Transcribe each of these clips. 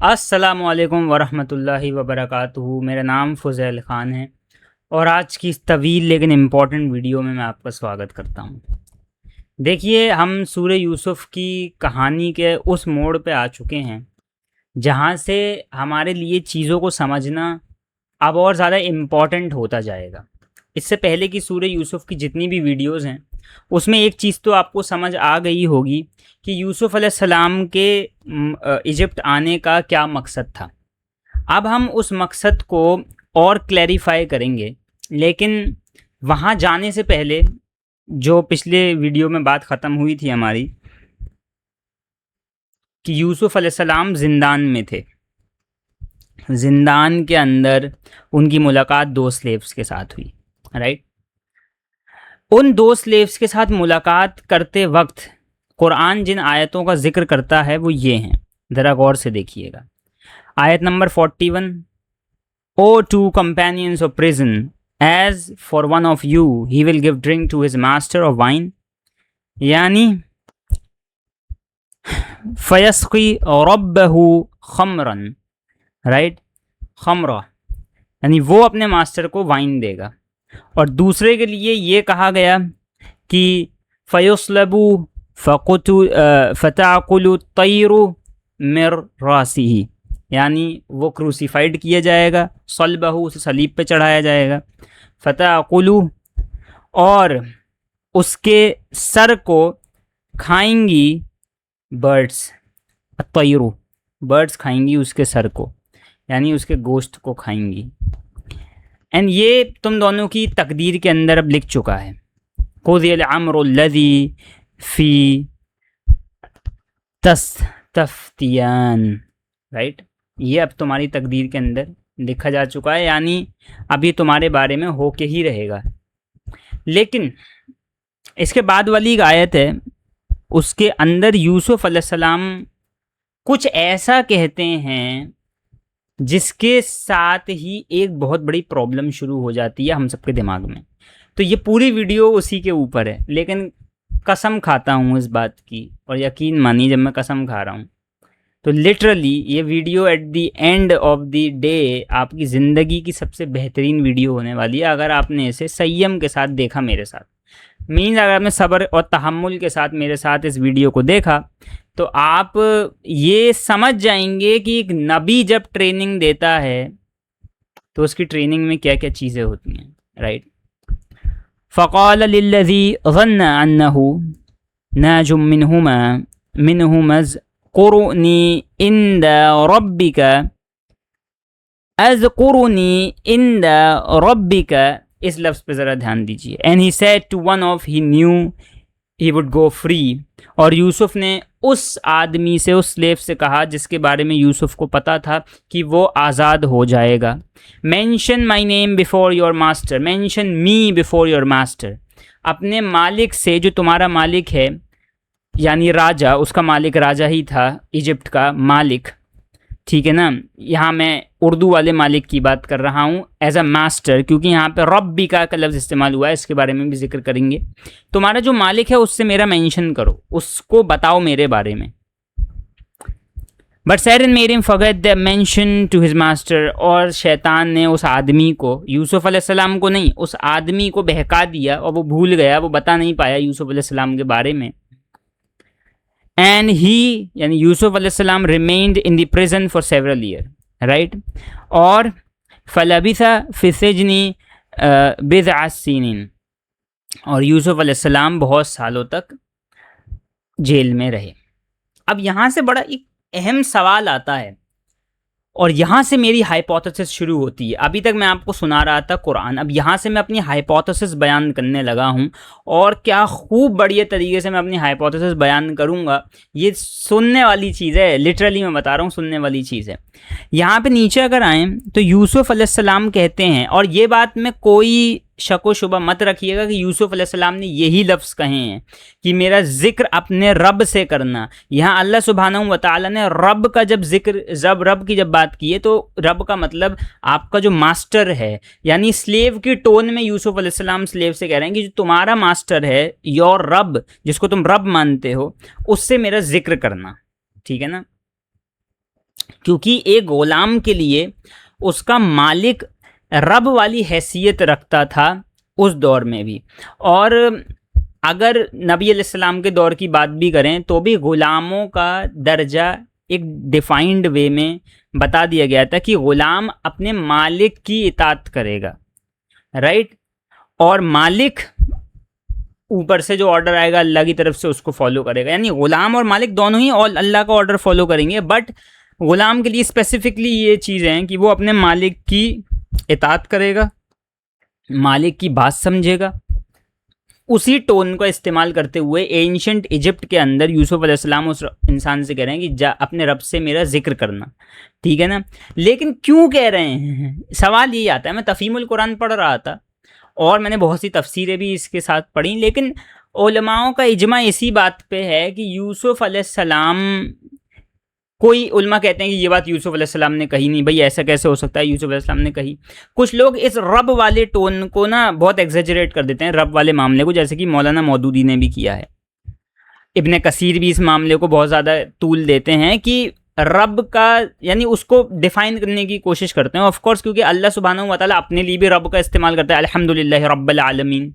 अस्सलामुअलैकुम वरहमतुल्लाहि वबरकातुहू। मेरा नाम फ़ुज़ैल ख़ान है और आज की इस तवील लेकिन इम्पॉर्टेंट वीडियो में मैं आपका स्वागत करता हूँ। देखिए, हम सूरह यूसुफ़ की कहानी के उस मोड़ पे आ चुके हैं जहाँ से हमारे लिए चीज़ों को समझना अब और ज़्यादा इम्पॉर्टेंट होता जाएगा। इससे पहले की सूरह यूसुफ़ की जितनी भी वीडियोज़ हैं उसमें एक चीज़ तो आपको समझ आ गई होगी कि यूसुफ़ अलैहिस्सलाम के इजिप्ट आने का क्या मकसद था। अब हम उस मकसद को और क्लैरिफाई करेंगे, लेकिन वहाँ जाने से पहले जो पिछले वीडियो में बात ख़त्म हुई थी हमारी कि यूसुफ़ अलैहिस्सलाम ज़िंदान में थे। ज़िंदान के अंदर उनकी मुलाकात दो स्लेव्स के साथ हुई, राइट। उन दो स्लेव्स के साथ मुलाकात करते वक्त कुरान जिन आयतों का जिक्र करता है वो ये हैं, ज़रा गौर से देखिएगा। आयत नंबर 41, O two companions of prison, as for one of you he will give drink to his master of wine, यानी फयस्की रब्बहू खमरन, राइट, खमरा, यानी वो अपने मास्टर को वाइन देगा। और दूसरे के लिए ये कहा गया कि फ़युस्लबू फ़ताकुलु तैरु मिर रासिही, यानी वो क्रूसीफाइड किया जाएगा, सलबहू, उसे सलीब पे चढ़ाया जाएगा, फ़ताकुलु, और उसके सर को खाएंगी बर्ड्स, तैरु, बर्ड्स खाएंगी उसके सर को, यानी उसके गोश्त को खाएंगी। एंड ये तुम दोनों की तकदीर के अंदर अब लिख चुका है। क़ुज़ियल अम्रुल्लज़ी फ़ी तस्तफ्तियान, राइट, ये अब तुम्हारी तकदीर के अंदर लिखा जा चुका है, यानी अभी तुम्हारे बारे में हो के ही रहेगा। लेकिन इसके बाद वाली एक आयत है, उसके अंदर यूसुफ़ अलैहिस्सलाम कुछ ऐसा कहते हैं जिसके साथ ही एक बहुत बड़ी प्रॉब्लम शुरू हो जाती है हम सबके दिमाग में। तो ये पूरी वीडियो उसी के ऊपर है, लेकिन कसम खाता हूँ इस बात की, और यकीन मानिए जब मैं कसम खा रहा हूँ तो लिटरली ये video at the end of the day आपकी ज़िंदगी की सबसे बेहतरीन वीडियो होने वाली है अगर आपने इसे संयम के साथ देखा मेरे साथ। मीन्स अगर आपने सब्र और तहम्मुल के साथ मेरे साथ इस वीडियो को देखा तो आप ये समझ जाएंगे कि एक नबी जब ट्रेनिंग देता है तो उसकी ट्रेनिंग में क्या क्या चीज़ें होती हैं, राइट। फ़क़ाल लिल्लज़ी ज़न्न अन्नहु नाजुम मिन्हुमा ज़कुरनी इंद रब्बिका अज़कुरनी इंद रब्बिका, इस लफ्ज़ पे ज़रा ध्यान दीजिए। And he said to one of he knew he would go free, और यूसुफ ने उस आदमी से, उस स्लेव से कहा जिसके बारे में यूसुफ को पता था कि वो आज़ाद हो जाएगा। Mention my name before your master, mention me before your master, अपने मालिक से, जो तुम्हारा मालिक है, यानी राजा, उसका मालिक राजा ही था, इजिप्ट का मालिक, ठीक है ना। यहाँ मैं उर्दू वाले मालिक की बात कर रहा हूँ एज अ मास्टर, क्योंकि यहाँ पे रब्बिका का लफ्ज़ इस्तेमाल हुआ है, इसके बारे में भी जिक्र करेंगे। तुम्हारा जो मालिक है उससे मेरा मेंशन करो, उसको बताओ मेरे बारे में। But Satan made him forget the mention to his master, और शैतान ने उस आदमी को, यूसुफ अलैहिस्सलाम को नहीं, उस आदमी को बहका दिया और वो भूल गया, वो बता नहीं पाया यूसुफ अलैहिस्सलाम के बारे में। एंड ही, यानी यूसुफ अलैहिस्सलाम, remained in the prison for several year, right. और फलबिसा फी सिजनी बिज़अ सीनीन, और यूसुफ अलैहिस्सलाम बहुत सालों तक जेल में रहे। अब यहाँ से बड़ा एक अहम सवाल आता है और यहाँ से मेरी हाइपोथेसिस शुरू होती है। अभी तक मैं आपको सुना रहा था कुरान, अब यहाँ से मैं अपनी हाइपोथेसिस बयान करने लगा हूँ, और क्या खूब बढ़िया तरीके से मैं अपनी हाइपोथेसिस बयान करूँगा। ये सुनने वाली चीज़ है, लिटरली मैं बता रहा हूँ, सुनने वाली चीज़ है। यहाँ पे नीचे अगर आएँ तो यूसुफ अलैहिस्सलाम कहते हैं, और ये बात में कोई शक व शुबा मत रखिएगा कि यूसुफ अलैहिस्सलाम ने यही लफ्ज़ कहे हैं कि मेरा ज़िक्र अपने रब से करना। यहाँ अल्लाह सुब्हानहू व तआला ने रब का जब जिक्र, रब की जब बात की है तो रब का मतलब आपका जो मास्टर है, यानी स्लेव की टोन में यूसुफ अलैहिस्सलाम स्लेव से कह रहे हैं कि जो तुम्हारा मास्टर है, योर रब, जिसको तुम रब मानते हो, उससे मेरा जिक्र करना, ठीक है ना। क्योंकि एक ग़ुलाम के लिए उसका मालिक रब वाली हैसियत रखता था उस दौर में भी। और अगर नबी अलैहिस्सलाम के दौर की बात भी करें तो भी ग़ुलामों का दर्जा एक डिफाइंड वे में बता दिया गया था कि ग़ुलाम अपने मालिक की इताअत करेगा, राइट। और मालिक ऊपर से जो ऑर्डर आएगा अल्लाह की तरफ से उसको फॉलो करेगा, यानी ग़ुलाम और मालिक दोनों ही और अल्लाह का ऑर्डर फॉलो करेंगे। बट ग़ुलाम के लिए स्पेसिफिकली ये चीज़ें हैं कि वो अपने मालिक की इताअत करेगा, मालिक की बात समझेगा। उसी टोन का इस्तेमाल करते हुए एंशंट इजिप्ट के अंदर यूसुफ अलैहिस्सलाम उस इंसान से कह रहे हैं कि जा अपने रब से मेरा जिक्र करना, ठीक है ना। लेकिन क्यों कह रहे हैं, सवाल यही आता है। मैं तफ़हीमुल कुरान पढ़ रहा था और मैंने बहुत सी तफसीरें भी इसके साथ पढ़ी, लेकिन उलमाओं का इजमा इसी बात पे है कि यूसुफ अलैहिस्सलाम, कोई उलमा कहते हैं कि ये बात यूसुफ अलैहिस्सलाम ने कही नहीं, भाई ऐसा कैसे हो सकता है, यूसुफ अलैहिस्सलाम ने कही। कुछ लोग इस रब वाले टोन को ना बहुत एग्जेजरेट कर देते हैं, रब वाले मामले को, जैसे कि मौलाना मौदूदी ने भी किया है। इब्ने कसीर भी इस मामले को बहुत ज़्यादा तूल देते हैं कि रब का, यानी उसको डिफाइन करने की कोशिश करते हैं। ऑफ कोर्स क्योंकि अल्लाह सुब्हानहू व तआला अपने लिए भी रब का इस्तेमाल करता है, अल्हम्दुलिल्लाह रब्बिल आलमीन,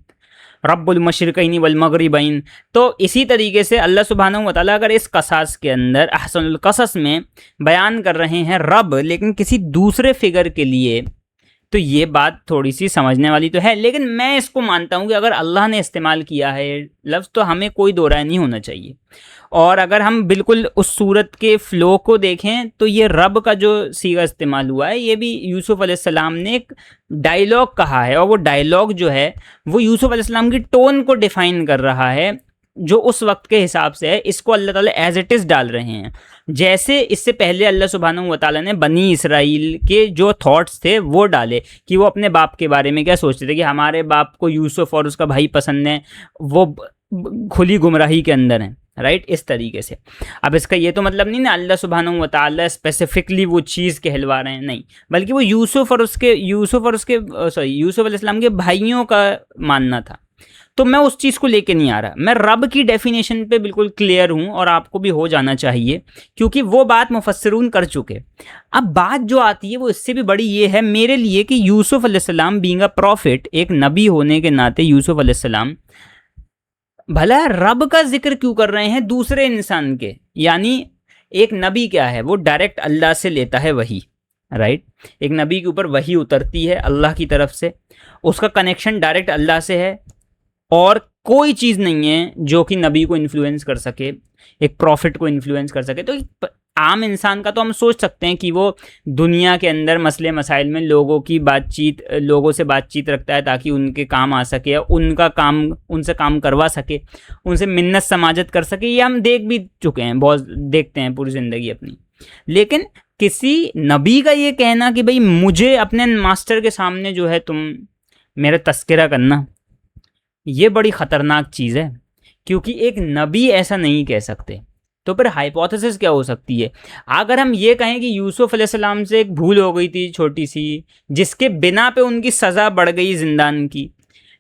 रब्बुल मशरिकैन वल मगरिबैन। तो इसी तरीके से अल्लाह सुब्हानहू व तआला अगर इस कसास के अंदर अहसनुल कसस में बयान कर रहे हैं रब, लेकिन किसी दूसरे फिगर के लिए, तो ये बात थोड़ी सी समझने वाली तो है। लेकिन मैं इसको मानता हूँ कि अगर अल्लाह ने इस्तेमाल किया है लफ्ज़ तो हमें कोई दो राय नहीं होना चाहिए। और अगर हम बिल्कुल उस सूरत के फ़्लो को देखें तो ये रब का जो सीगा इस्तेमाल हुआ है ये भी यूसुफ अलैहिस्सलाम ने एक डायलॉग कहा है, और वो डायलॉग जो है वो यूसुफ अलैहिस्सलाम की टोन को डिफ़ाइन कर रहा है जो उस वक्त के हिसाब से है। इसको अल्लाह ताला एज इट इज़ डाल रहे हैं। जैसे इससे पहले अल्लाह सुब्हानहू व तआला ने बनी इसराइल के जो थॉट्स थे वो डाले कि वो अपने बाप के बारे में क्या सोचते थे कि हमारे बाप को यूसुफ और उसका भाई पसंद है, वो खुली गुमराही के अंदर हैं, राइट, इस तरीके से। अब इसका ये तो मतलब नहीं ना अल्लाह सुब्हानहू व तआला स्पेसिफिकली वो चीज़ कहलवा रहे हैं, नहीं, बल्कि वो यूसुफ अलैहिस्सलाम के भाइयों का मानना था। तो मैं उस चीज़ को लेके नहीं आ रहा, मैं रब की डेफिनेशन पे बिल्कुल क्लियर हूँ और आपको भी हो जाना चाहिए क्योंकि वो बात मुफस्सिरून कर चुके। अब बात जो आती है वो इससे भी बड़ी ये है मेरे लिए कि यूसुफ अलैहिस्सलाम बीइंग अ प्रॉफिट, एक नबी होने के नाते यूसुफ अलैहिस्सलाम भला रब का जिक्र क्यों कर रहे हैं दूसरे इंसान के। यानी एक नबी क्या है, वो डायरेक्ट अल्लाह से लेता है वही, राइट। एक नबी के ऊपर वही उतरती है अल्लाह की तरफ से, उसका कनेक्शन डायरेक्ट अल्लाह से है और कोई चीज़ नहीं है जो कि नबी को इन्फ्लुएंस कर सके, एक प्रॉफिट को इन्फ्लुएंस कर सके। तो आम इंसान का तो हम सोच सकते हैं कि वो दुनिया के अंदर मसले मसाइल में लोगों से बातचीत रखता है ताकि उनके काम आ सके, उनसे काम करवा सके, उनसे मिन्नत समाजत कर सके। ये हम देख भी चुके हैं, बहुत देखते हैं पूरी ज़िंदगी अपनी। लेकिन किसी नबी का ये कहना कि भाई मुझे अपने मास्टर के सामने जो है तुम मेरा तस्करा करना, ये बड़ी ख़तरनाक चीज़ है क्योंकि एक नबी ऐसा नहीं कह सकते। तो फिर हाइपोथेसिस क्या हो सकती है? अगर हम ये कहें कि यूसुफ अलैहिस्सलाम से एक भूल हो गई थी छोटी सी, जिसके बिना पे उनकी सज़ा बढ़ गई ज़िंदान की,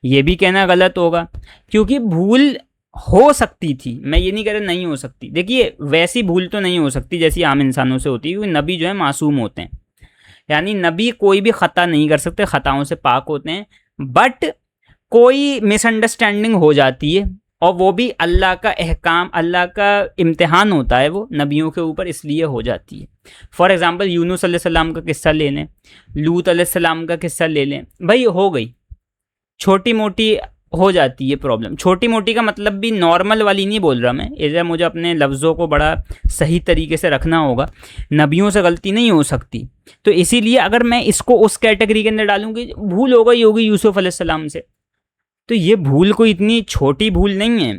ये भी कहना गलत होगा क्योंकि भूल हो सकती थी। मैं ये नहीं कह रहा नहीं हो सकती। देखिए वैसी भूल तो नहीं हो सकती जैसी आम इंसानों से होती है क्योंकि नबी जो है मासूम होते हैं, यानी नबी कोई भी ख़ता नहीं कर सकते, ख़ताओं से पाक होते हैं। बट कोई मिसअंडरस्टैंडिंग हो जाती है और वो भी अल्लाह का अहकाम, अल्लाह का इम्तिहान होता है वो नबियों के ऊपर, इसलिए हो जाती है। फॉर एग्ज़ाम्पल यूनुस अलैहिस्सलाम का किस्सा ले लें, लूत अलैहिस्सलाम का किस्सा ले लें, भाई हो गई, छोटी मोटी हो जाती है प्रॉब्लम। छोटी मोटी का मतलब भी नॉर्मल वाली नहीं बोल रहा मैं, इधर मुझे अपने लफ्ज़ों को बड़ा सही तरीके से रखना होगा। नबियों से गलती नहीं हो सकती, तो इसीलिए अगर मैं इसको उस कैटेगरी के अंदर डालूँगी, भूल हो गई होगी यूसुफ अलैहिस्सलाम से, तो ये भूल कोई इतनी छोटी भूल नहीं है।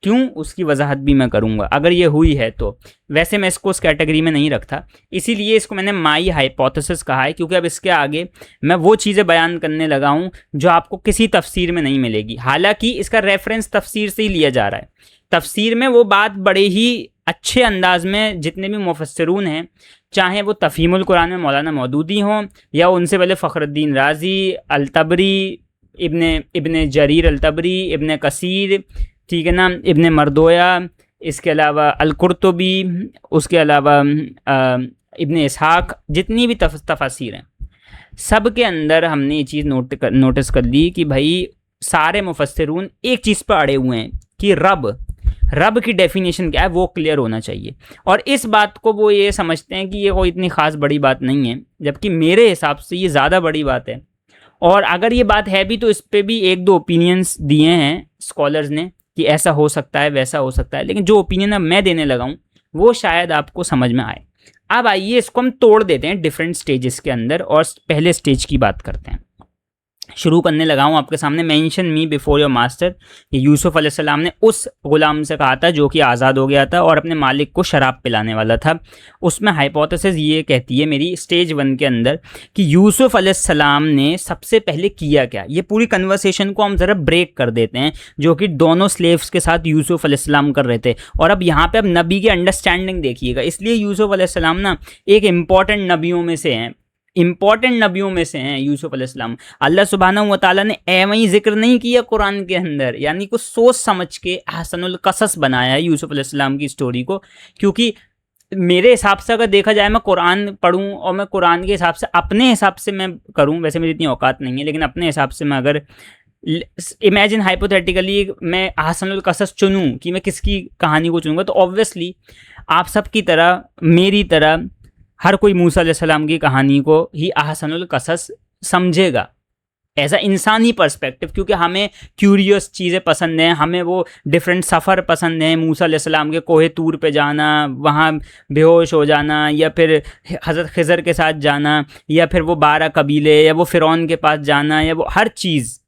क्यों, उसकी वजाहत भी मैं करूँगा अगर ये हुई है तो। वैसे मैं इसको उस कैटेगरी में नहीं रखता, इसीलिए इसको मैंने माई हाइपोथेसिस कहा है क्योंकि अब इसके आगे मैं वो चीज़ें बयान करने लगा हूँ जो आपको किसी तफसीर में नहीं मिलेगी। हालांकि इसका रेफरेंस तफसीर से ही लिया जा रहा है। तफसीर में वो बात बड़े ही अच्छे अंदाज में जितने भी मुफस्सिरून हैं, चाहे वो तफ़हीमुल कुरान में मौलाना मौदूदी हों या उनसे पहले फ़खरुद्दीन राज़ी, अल-तबरी, इब्ने जरीर अल-तबरी, इब्ने कसीर, ठीक है ना, इब्ने मरदोया, इसके अलावा अल-कुर्तुबी, उसके अलावा इब्न इसहाक, जितनी भी तफसीर हैं, सब के अंदर हमने ये चीज़ नोटिस कर ली कि भाई सारे मुफस्सिरून एक चीज़ पर अड़े हुए हैं कि रब की डेफिनेशन क्या है वो क्लियर होना चाहिए, और इस बात को वो ये समझते हैं कि ये कोई इतनी ख़ास बड़ी बात नहीं है, जबकि मेरे हिसाब से ये ज़्यादा बड़ी बात है। और अगर ये बात है भी तो इस पर भी एक दो ओपिनियंस दिए हैं स्कॉलर्स ने कि ऐसा हो सकता है, वैसा हो सकता है, लेकिन जो ओपिनियन अब मैं देने लगा हूँ वो शायद आपको समझ में आए। अब आइए इसको हम तोड़ देते हैं डिफरेंट स्टेजेस के अंदर और पहले स्टेज की बात करते हैं। शुरू करने लगा हूँ आपके सामने, mention me before your master. ये यूसुफ अलैहिस्सलाम ने उस गुलाम से कहा था जो कि आज़ाद हो गया था और अपने मालिक को शराब पिलाने वाला था। उसमें हाइपोथेसिस ये कहती है मेरी स्टेज 1 के अंदर कि यूसुफ अलैहिस्सलाम ने सबसे पहले किया क्या। ये पूरी कन्वर्सेशन को हम ज़रा ब्रेक कर देते हैं जो कि दोनों स्लेव्स के साथ यूसुफ अलैहिस्सलाम कर रहे थे, और अब यहाँ पर अब नबी की अंडरस्टैंडिंग देखिएगा। इसलिए यूसुफ अलैहिस्सलाम ना एक इम्पॉर्टेंट नबियों में से हैं, यूसुफ अलैहिस्सलाम। अल्लाह सुब्हानहू व तआला ने एवं ही जिक्र नहीं किया कुरान के अंदर, यानी कुछ सोच समझ के हसनुल कसस बनाया है यूसुफ अलैहिस्सलाम की स्टोरी को। क्योंकि मेरे हिसाब से अगर देखा जाए, मैं कुरान पढ़ूं और मैं कुरान के हिसाब से अपने हिसाब से मैं करूं, वैसे मेरी इतनी औकात नहीं है, लेकिन अपने हिसाब से मैं अगर इमेजिन हाइपोथेटिकली मैं हसनुल कसस चुनूं कि मैं किसकी कहानी को चुनूंगा, तो ऑब्वियसली आप सब की तरह मेरी तरह हर कोई मूसा अलैहिस्सलाम की कहानी को ही अहसनुल कसस समझेगा एज अ इंसानी पर्सपेक्टिव, क्योंकि हमें क्यूरियस चीज़ें पसंद हैं, हमें वो डिफरेंट सफ़र पसंद हैं। मूसा अलैहिस्सलाम के कोहे तूर पे जाना, वहाँ बेहोश हो जाना, या फिर हज़रत खिज़र के साथ जाना, या फिर वो 12 कबीले, या वो फ़िरौन के पास जाना, या वो हर चीज़,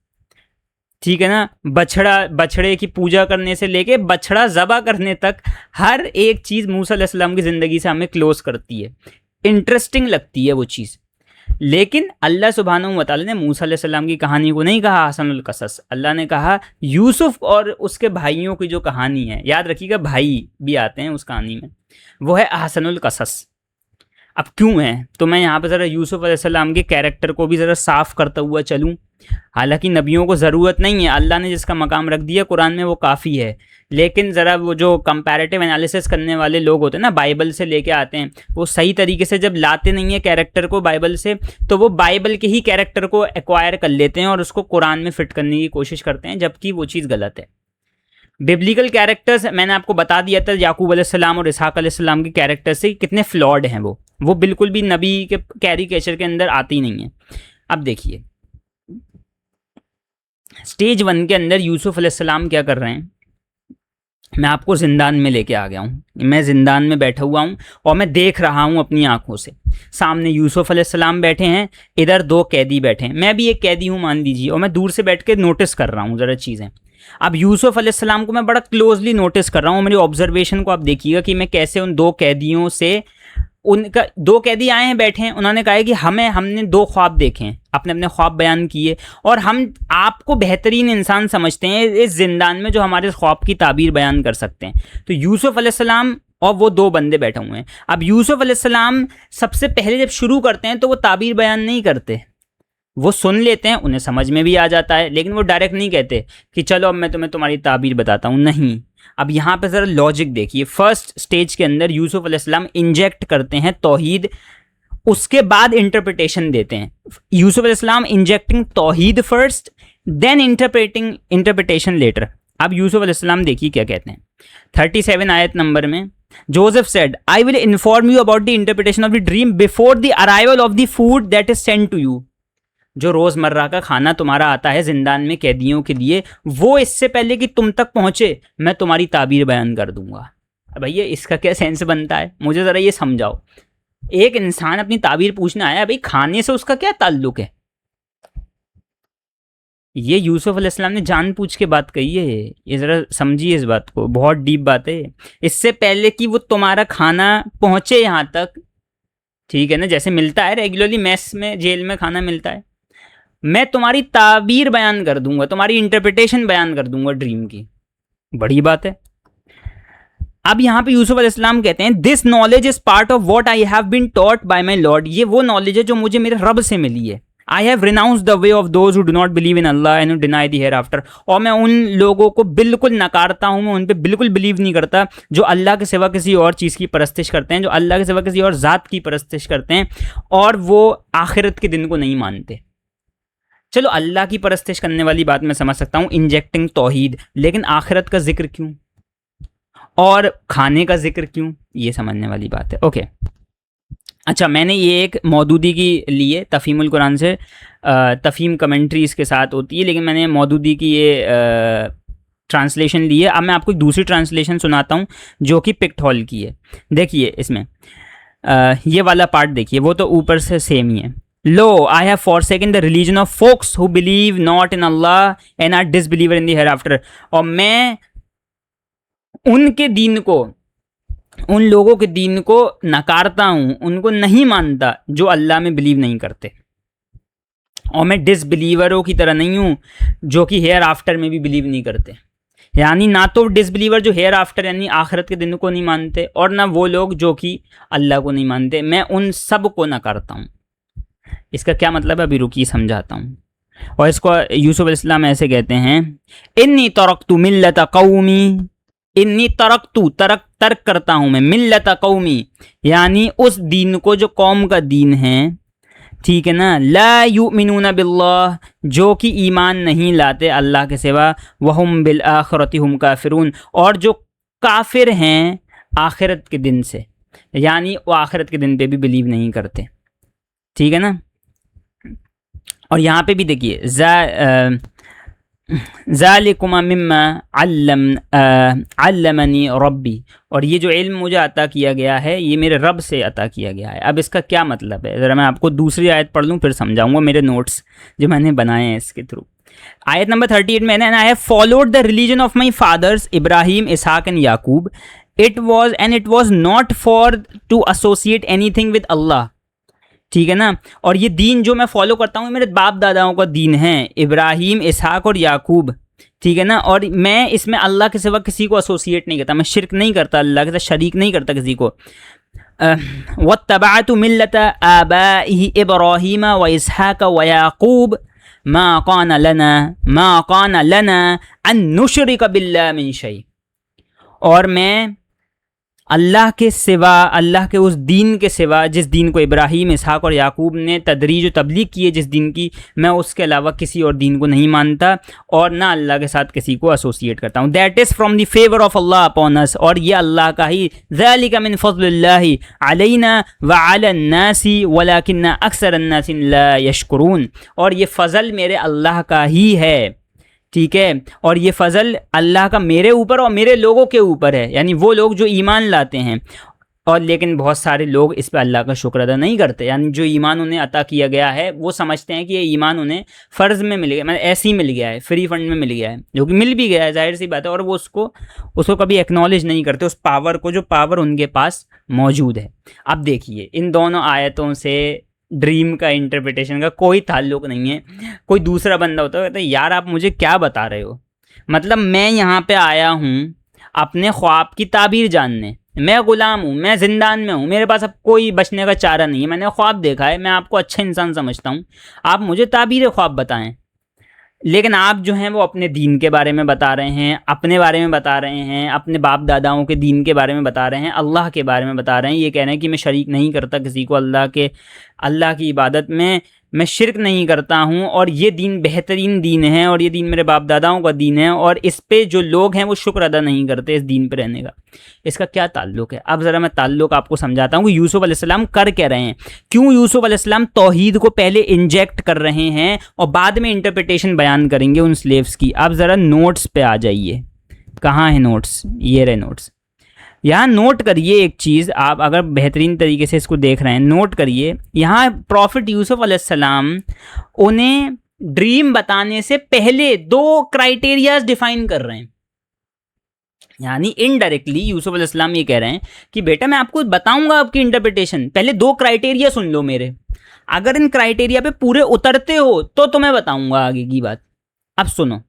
ठीक है ना, बछड़े की पूजा करने से लेके बछड़ा ज़बा करने तक हर एक चीज़ मूसा अलैहिस्सलाम की ज़िंदगी से हमें क्लोज करती है, इंटरेस्टिंग लगती है वो चीज़। लेकिन अल्लाह सुब्हानहू व तआला ने मूसा अलैहिस्सलाम की कहानी को नहीं कहा हसनुल कसस, अल्लाह ने कहा यूसुफ और उसके भाइयों की जो कहानी है, याद रखिएगा भाई भी आते हैं उस कहानी में, वो है हसनुल कसस। अब क्यों है, तो मैं यहाँ पर ज़रा यूसुफ अलैहिस्सलाम के कैरेक्टर को भी ज़रा साफ़ करता हुआ चलूँ। हालांकि नबियों को ज़रूरत नहीं है, अल्लाह ने जिसका मकाम रख दिया कुरान में वो काफ़ी है, लेकिन ज़रा वो जो कंपैरेटिव एनालिसिस करने वाले लोग होते हैं ना, बाइबल से लेके आते हैं, वो सही तरीके से जब लाते नहीं है कैरेक्टर को बाइबल से, तो वो बाइबल के ही कैरेक्टर को एक्वायर कर लेते हैं और उसको कुरान में फिट करने की कोशिश करते हैं, जबकि वो चीज़ गलत है। बिब्लिकल कैरेक्टर्स मैंने आपको बता दिया था, याकूब अलैहिस्सलाम और इसहाक अलैहिस्सलाम के कैरेक्टर्स से कितने फ्लॉड हैं वो बिल्कुल भी नबी के कैरिकेचर के अंदर आती नहीं है। अब देखिए स्टेज 1 के अंदर यूसुफ अलैहिस्सलाम क्या कर रहे हैं, मैं आपको ज़िंदान में लेके आ गया हूँ। मैं ज़िंदान में बैठा हुआ हूँ और मैं देख रहा हूँ अपनी आंखों से, सामने यूसुफ अलैहिस्सलाम बैठे हैं, इधर 2 कैदी बैठे हैं, मैं भी एक कैदी हूँ मान लीजिए, और मैं दूर से बैठ के नोटिस कर रहा हूँ ज़रा चीज़ें। अब यूसुफ अलैहिस्सलाम को मैं बड़ा क्लोजली नोटिस कर रहा हूँ, मेरी ऑब्जर्वेशन को आप देखिएगा कि मैं कैसे उन 2 कैदियों से, उनका 2 कैदी आए हैं बैठे हैं, उन्होंने कहा है कि हमने 2 ख्वाब देखे हैं, अपने अपने ख्वाब बयान किए, और हम आपको बेहतरीन इंसान समझते हैं इस जिंदान में जो हमारे ख्वाब की ताबीर बयान कर सकते हैं। तो यूसुफ अलैहिस्सलाम और वो 2 बंदे बैठे हुए हैं। अब यूसुफ अलैहिस्सलाम सबसे पहले जब शुरू करते हैं तो वो ताबीर बयान नहीं करते, वो सुन लेते हैं, उन्हें समझ में भी आ जाता है, लेकिन वो डायरेक्ट नहीं कहते कि चलो अब मैं तुम्हें तुम्हारी ताबीर बताता हूँ, नहीं। अब यहाँ पे ज़रा लॉजिक देखिए, फर्स्ट स्टेज के अंदर यूसुफ अलैहिस्सलाम इंजेक्ट करते हैं तौहीद, उसके बाद इंटरप्रिटेशन देते हैं। यूसुफ अलैहिस्सलाम इंजेक्टिंग तौहीद फर्स्ट, देन इंटरप्रिटेशन लेटर। अब यूसुफ अलैहिस्सलाम देखिए क्या कहते हैं 37 आयत नंबर में, Joseph said I will inform you about the interpretation of the dream before the arrival of the food that is sent to you. जो रोज़मर्रा का खाना तुम्हारा आता है जिंदान में कैदियों के लिए, वो इससे पहले कि तुम तक पहुंचे मैं तुम्हारी ताबीर बयान कर दूंगा। भैया इसका क्या सेंस बनता है, मुझे ज़रा ये समझाओ। एक इंसान अपनी ताबीर पूछने आया, भाई खाने से उसका क्या ताल्लुक है। ये यूसुफ अलैहिस्सलाम ने जानबूझ के बात कही है, ये ज़रा समझिए इस बात को, बहुत डीप बात है। इससे पहले कि वो तुम्हारा खाना पहुंचे यहाँ तक, ठीक है ना, जैसे मिलता है रेगुलरली मेस में, जेल में खाना मिलता है, मैं तुम्हारी ताबीर बयान कर दूंगा, तुम्हारी इंटरप्रिटेशन बयान कर दूंगा ड्रीम की। बड़ी बात है। अब यहाँ पे यूसुफ अलैहिस्सलाम कहते हैं this knowledge is part of what I have been taught by my lord. ये वो नॉलेज है जो मुझे मेरे रब से मिली है। I have renounce the way of those who do not believe in Allah and deny the here after, और मैं उन लोगों को बिल्कुल नकारता हूँ, मैं उन पर बिल्कुल बिलीव नहीं करता जो अल्लाह के सिवा किसी और चीज़ की परस्तिश करते हैं, जो अल्लाह के सिवा किसी और ज़ात की परस्तिश करते हैं, और वो आखिरत के दिन को नहीं मानते। चलो अल्लाह की परस्तिश करने वाली बात मैं समझ सकता हूँ, इंजेक्टिंग तौहीद, लेकिन आखिरत का जिक्र क्यों और खाने का जिक्र क्यों, ये समझने वाली बात है। ओके अच्छा, मैंने ये एक मौदूदी की लिए तफ़हीमुल कुरान से, तफ़हीम कमेंट्री इसके साथ होती है, लेकिन मैंने मौदूदी की ये ट्रांसलेशन ली है। अब मैं आपको एक दूसरी ट्रांसलेशन सुनाता हूँ जो कि पिक्टहॉल की है। देखिए इसमें ये वाला पार्ट देखिए, वो तो ऊपर से सेम ही है। Lo I have forsaken the religion of folks who believe not in Allah and are disbeliever in the hereafter, और मैं उनके दीन को, उन लोगों के दीन को नकारता हूँ, उनको नहीं मानता जो अल्लाह में बिलीव नहीं करते, और मैं डिसबिलीवरों की तरह नहीं हूँ जो कि हेयर आफ्टर में भी बिलीव नहीं करते। यानी ना तो डिसबिलीवर जो हेयर आफ्टर यानी आखिरत के दिन को नहीं मानते, और ना वो लोग जो कि अल्लाह को नहीं मानते, मैं उन सब को नकारता हूँ। इसका क्या मतलब है, अभी रुकिए समझाता हूँ। और इसको यूसुफ अलैहिस्सलाम ऐसे कहते हैं, इन्नी तरक्तु मिल्लत कौमी, इन्नी तर्क करता हूँ मैं, मिल्लत कौमी यानी उस दीन को जो कौम का दीन है, ठीक है ना, ला युमिनूना बिल्लाह जो कि ईमान नहीं लाते अल्लाह के सिवा, वहुम बिल आखिरति हुम काफिरून और जो काफिर हैं आखिरत के दिन से, यानी वो आखिरत के दिन पे भी बिलीव नहीं करते, ठीक है ना। और यहाँ पे भी देखिए ज़ालिकुमा मिम्मा अल्लमनी रब्बी, और ये जो इल्म मुझे अता किया गया है ये मेरे रब से अता किया गया है। अब इसका क्या मतलब है, ज़रा मैं आपको दूसरी आयत पढ़ लूँ फिर समझाऊंगा, मेरे नोट्स जो मैंने बनाए हैं इसके थ्रू। आयत नंबर 38 में, and I have followed the religion of my fathers Ibrahim Ishaq and Yaqub, it was not for to associate anything with Allah, ठीक है ना। और ये दीन जो मैं फॉलो करता हूँ मेरे बाप दादाओं का दीन है, इब्राहिम इसहाक और याकूब, ठीक है ना। और मैं इसमें अल्लाह के सिवा किसी को एसोसिएट नहीं करता, मैं शिरक नहीं करता, अल्लाह के साथ शरीक नहीं करता किसी को। वत्तबअतु मिल्लत आबाइहि इब्राहिम व इसहाक व याकूब मा कान लना अन नुशरिक बिल्लाह मिन शै, और मैं अल्लाह के सिवा, अल्लाह के उस दीन के सिवा जिस दीन को इब्राहिम इसहाक और याकूब ने तदरीज तबलीग की है जिस दीन की, मैं उसके अलावा किसी और दीन को नहीं मानता और ना अल्लाह के साथ किसी को एसोसिएट करता हूँ। That is from the favour of Allah upon अस, और ये अल्लाह का ही, ज़ालिका मिन फ़ज़लिल्लाहि अलैना व अलन नासी वलाकिन्ना अक्सरन नासिन ला यशकुरून, और ये फ़ज़ल मेरे अल्लाह का ही है, ठीक है। और ये फ़ज़ल अल्लाह का मेरे ऊपर और मेरे लोगों के ऊपर है, यानी वो लोग जो ईमान लाते हैं, और लेकिन बहुत सारे लोग इस पर अल्लाह का शुक्र अदा नहीं करते, यानी जो ईमान उन्हें अता किया गया है वो समझते हैं कि ये ईमान उन्हें फ़र्ज़ में मिल गया, मतलब ऐसे ही मिल गया है, फ्री फंड में मिल गया है, जो कि मिल भी गया है, जाहिर सी बात है, और वो उसको कभी एक्नॉलेज नहीं करते, उस पावर को, जो पावर उनके पास मौजूद है। अब देखिए इन दोनों आयतों से ड्रीम का इंटरप्रिटेशन का कोई ताल्लुक़ नहीं है। कोई दूसरा बंदा होता है कहता है यार आप मुझे क्या बता रहे हो, मतलब मैं यहाँ पे आया हूँ अपने ख्वाब की ताबीर जानने, मैं ग़ुलाम हूँ, मैं ज़िंदान में हूँ, मेरे पास अब कोई बचने का चारा नहीं है, मैंने ख्वाब देखा है, मैं आपको अच्छा इंसान समझता हूँ, आप मुझे ताबीर ख्वाब बताएं। लेकिन आप जो हैं वो अपने दीन के बारे में बता रहे हैं, अपने बारे में बता रहे हैं, अपने बाप दादाओं के दीन के बारे में बता रहे हैं, अल्लाह के बारे में बता रहे हैं, ये कह रहे हैं कि मैं शरीक नहीं करता किसी को अल्लाह की इबादत में, मैं शिरक नहीं करता हूँ, और ये दीन बेहतरीन दीन है, और ये दीन मेरे बाप दादाओं का दीन है, और इस पे जो लोग हैं वो शुक्र अदा नहीं करते इस दीन पे रहने का। इसका क्या ताल्लुक़ है, अब ज़रा मैं ताल्लुक़ आपको समझाता हूँ कि यूसुफ अलैहिस्सलाम कर क्या रहे हैं, क्यों यूसुफ अलैहिस्सलाम तौहीद को पहले इंजेक्ट कर रहे हैं और बाद में इंटरप्रिटेशन बयान करेंगे उन स्लेव्स की। अब ज़रा नोट्स पे आ जाइए, कहाँ है नोट्स, ये रहे नोट्स। यहाँ नोट करिए एक चीज़, आप अगर बेहतरीन तरीके से इसको देख रहे हैं, नोट करिए, यहाँ प्रॉफिट यूसुफ अलैहिस्सलाम उन्हें ड्रीम बताने से पहले 2 क्राइटेरियाज डिफाइन कर रहे हैं, यानी इनडायरेक्टली यूसुफ अलैहिस्सलाम ये कह रहे हैं कि बेटा मैं आपको बताऊंगा आपकी इंटरप्रिटेशन, पहले 2 क्राइटेरिया सुन लो मेरे, अगर इन क्राइटेरिया पे पूरे उतरते हो तो तुम्हें बताऊंगा आगे की बात। अब सुनो,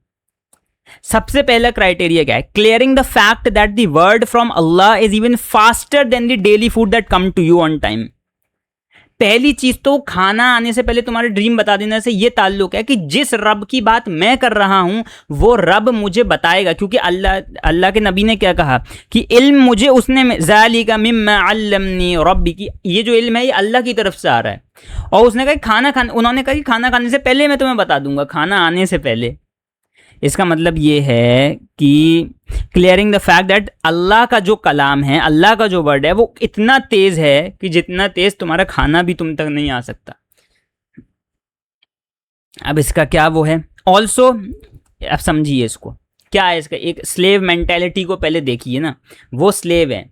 सबसे पहला क्राइटेरिया क्या है, clearing the fact that the word from Allah is even faster than the daily food that come to you on time. पहली चीज तो खाना आने से पहले तुम्हारे ड्रीम बता देने से ये ताल्लुक है कि जिस रब की बात मैं कर रहा हूं वो रब मुझे बताएगा, क्योंकि अल्लाह के नबी ने क्या कहा कि इल्म मुझे उसने ज़ालिका मिम्मा अल्लमनी रब्बी, की ये जो इल्म है ये अल्लाह की तरफ से आ रहा है। और उसने कहा उन्होंने कहा कि खाना खाने से पहले मैं तुम्हें बता दूंगा, खाना आने से पहले। इसका मतलब ये है कि क्लियरिंग द फैक्ट दैट अल्लाह का जो कलाम है, अल्लाह का जो वर्ड है वो इतना तेज है कि जितना तेज तुम्हारा खाना भी तुम तक नहीं आ सकता। अब इसका क्या वो है ऑल्सो, अब समझिए इसको क्या है। इसका एक स्लेव मेंटेलिटी को पहले देखिए ना। वो स्लेव हैं,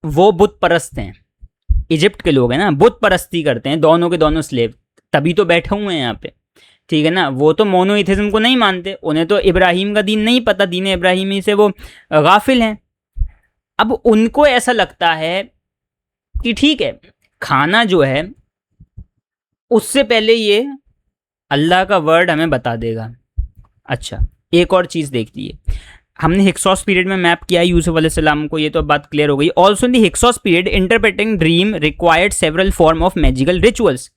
वो बुत परस्त हैं, इजिप्ट के लोग हैं ना, बुत परस्ती करते हैं, दोनों के दोनों स्लेव, तभी तो बैठे हुए हैं यहाँ पे, ठीक है ना। वो तो मोनोइथिज्म को नहीं मानते, उन्हें तो इब्राहिम का दीन नहीं पता, दीन इब्राहिमी से वो गाफिल हैं। अब उनको ऐसा लगता है कि ठीक है खाना जो है उससे पहले ये अल्लाह का वर्ड हमें बता देगा। अच्छा एक और चीज़ देख लीजिए, हमने हिक्सोस पीरियड में मैप किया यूसुफ अलैहिस्सलाम को, ये तो बात क्लियर हो गई। Also in the Hyksos period interpreting dream required several form of magical rituals.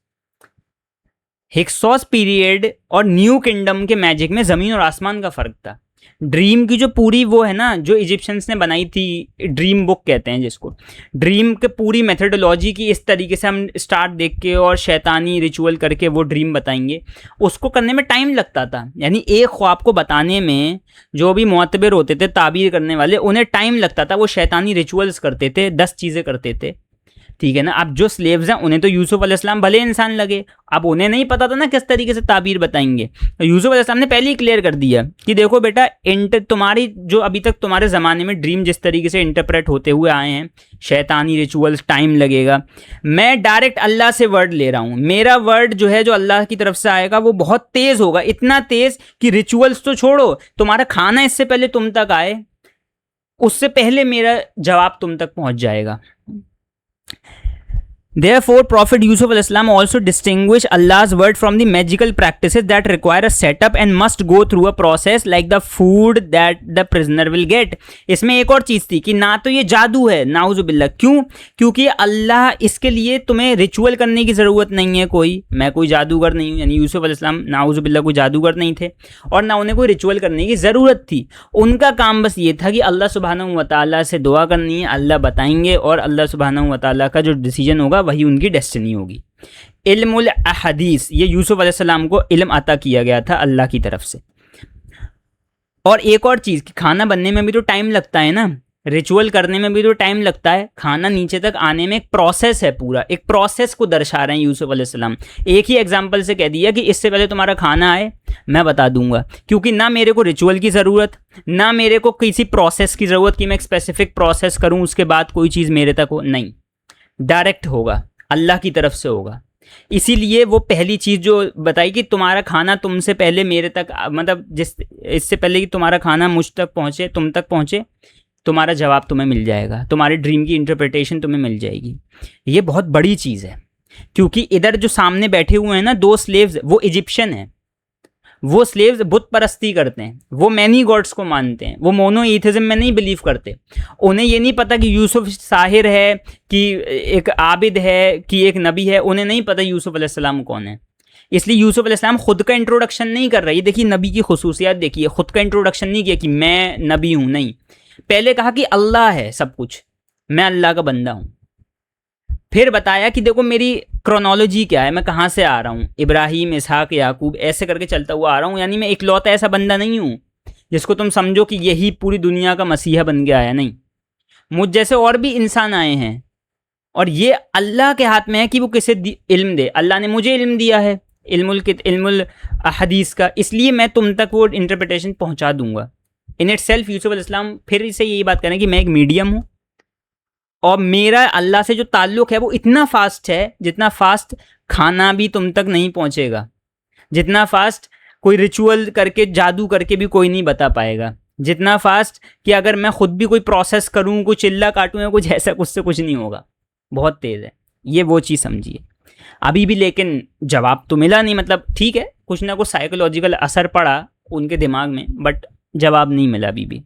Hyksos period और न्यू किंगडम के मैजिक में ज़मीन और आसमान का फ़र्क था। ड्रीम की जो पूरी वो है ना, जो इजिप्शियंस ने बनाई थी, ड्रीम बुक कहते हैं जिसको, ड्रीम के पूरी मेथडोलॉजी की इस तरीके से हम स्टार्ट देख के और शैतानी रिचुअल करके वो ड्रीम बताएंगे, उसको करने में टाइम लगता था। यानी एक ख्वाब को बताने में जो भी मुअत्तबिर होते थे, ताबीर करने वाले, उन्हें टाइम लगता था, वो शैतानी रिचुअल्स करते थे, 10 चीज़ें करते थे, ठीक है ना। अब जो स्लेव्स हैं उन्हें तो यूसुफ अलैहिस्सलाम भले इंसान लगे, अब उन्हें नहीं पता था ना किस तरीके से ताबीर बताएंगे। तो यूसुफ अलैहिस्सलाम ने पहले ही क्लियर कर दिया कि देखो बेटा, तुम्हारी जो अभी तक तुम्हारे ज़माने में ड्रीम जिस तरीके से इंटरप्रेट होते हुए आए हैं, शैतानी रिचुअल्स, टाइम लगेगा, मैं डायरेक्ट अल्लाह से वर्ड ले रहा हूँ। मेरा वर्ड जो है, जो अल्लाह की तरफ से आएगा, वो बहुत तेज़ होगा, इतना तेज़ कि रिचुअल्स तो छोड़ो, तुम्हारा खाना इससे पहले तुम तक आए, उससे पहले मेरा जवाब तुम तक पहुँच जाएगा। Therefore, Prophet Yusuf al-Islam also distinguished Allah's word from the magical practices that require a setup and must go through a process like the food that the prisoner will get. इसमें एक और चीज़ थी कि ना तो ये जादू है, नाउजुबिल्लाह। क्यों? क्योंकि अल्लाह इसके लिए तुम्हें रिचुअल करने की ज़रूरत नहीं है कोई, मैं कोई जादूगर नहीं हूँ, यानी यूसुफ अलैहिस्सलाम नाउजुबिल्लाह कोई जादूगर नहीं थे और ना उन्हें कोई रिचुअल करने की ज़रूरत थी। उनका काम बस ये था कि अल्लाह सुब्हानहू व तआला से दुआ करनी है, अल्लाह बताएंगे और अल्लाह सुब्हानहू व तआला का जो डिसीजन होगा वही उनकी डेस्टिनी होगी। इल्मुल अहदीस, ये यूसुफ अलैहिस्सलाम को इल्म अता किया गया था अल्लाह की तरफ से। और एक और चीज़ कि खाना बनने में भी तो टाइम लगता है ना, रिचुअल करने में भी तो टाइम लगता है, खाना नीचे तक आने में एक प्रोसेस है, पूरा एक प्रोसेस को दर्शा रहे हैं यूसुफ अलैहिस्सलाम। एक ही एग्जांपल से कह दिया कि इससे पहले तुम्हारा खाना आए मैं बता दूंगा, क्योंकि ना मेरे को रिचुअल की ज़रूरत, ना मेरे को किसी प्रोसेस की ज़रूरत कि मैं एक स्पेसिफिक प्रोसेस करूँ उसके बाद कोई चीज़ मेरे तक हो, नहीं, डायरेक्ट होगा, अल्लाह की तरफ से होगा। इसीलिए वो पहली चीज़ जो बताई कि तुम्हारा खाना तुमसे पहले मेरे तक, मतलब जिस इससे पहले कि तुम्हारा खाना मुझ तक पहुँचे, तुम तक पहुँचे, तुम्हारा जवाब तुम्हें मिल जाएगा, तुम्हारे ड्रीम की इंटरप्रिटेशन तुम्हें मिल जाएगी। ये बहुत बड़ी चीज़ है, क्योंकि इधर जो सामने बैठे हुए हैं ना 2 स्लेव्स, वो इजिप्शियन हैं, वो स्लेव्स बुत परस्ती करते हैं, वो मैनी गॉड्स को मानते हैं, वो मोनोइथिज्म में नहीं बिलीव करते। उन्हें ये नहीं पता कि यूसुफ साहिर है, कि एक आबिद है, कि एक नबी है, उन्हें नहीं पता यूसुफ अलैहिस्सलाम कौन है। इसलिए यूसुफ अलैहिस्सलाम खुद का इंट्रोडक्शन नहीं कर रही। देखिए नबी की खुसूसियात देखिए, खुद का इंट्रोडक्शन नहीं किया कि मैं नबी हूँ, नहीं, पहले कहा कि अल्लाह है सब कुछ, मैं अल्लाह का बंदा हूँ। फिर बताया कि देखो मेरी क्रोनोलॉजी क्या है, मैं कहाँ से आ रहा हूँ, इब्राहिम, इसहाक, याकूब, ऐसे करके चलता हुआ आ रहा हूँ। यानी मैं इकलौता ऐसा बंदा नहीं हूँ जिसको तुम समझो कि यही पूरी दुनिया का मसीहा बन के आया, नहीं, मुझ जैसे और भी इंसान आए हैं और ये अल्लाह के हाथ में है कि वो किसे इल्म दे। अल्लाह ने मुझे इल्म दिया है, इल्मुल हदीस का, इसलिए मैं तुम तक वो इंटरप्रिटेशन पहुँचा दूंगा। इन इट सेल्फ यूसुफ अलैहिस्सलाम फिर से यही बात करें कि मैं एक मीडियम हूँ और मेरा अल्लाह से जो ताल्लुक़ है वो इतना फास्ट है जितना फास्ट खाना भी तुम तक नहीं पहुँचेगा, जितना फास्ट कोई रिचुअल करके, जादू करके भी कोई नहीं बता पाएगा, जितना फास्ट कि अगर मैं खुद भी कोई प्रोसेस करूँ, कोई चिल्ला काटूँ या कुछ ऐसा, कुछ से कुछ नहीं होगा, बहुत तेज़ है। ये वो चीज़ समझिए अभी भी। लेकिन जवाब तो मिला नहीं, मतलब ठीक है कुछ ना कुछ साइकोलॉजिकल असर पड़ा उनके दिमाग में, बट जवाब नहीं मिला अभी भी।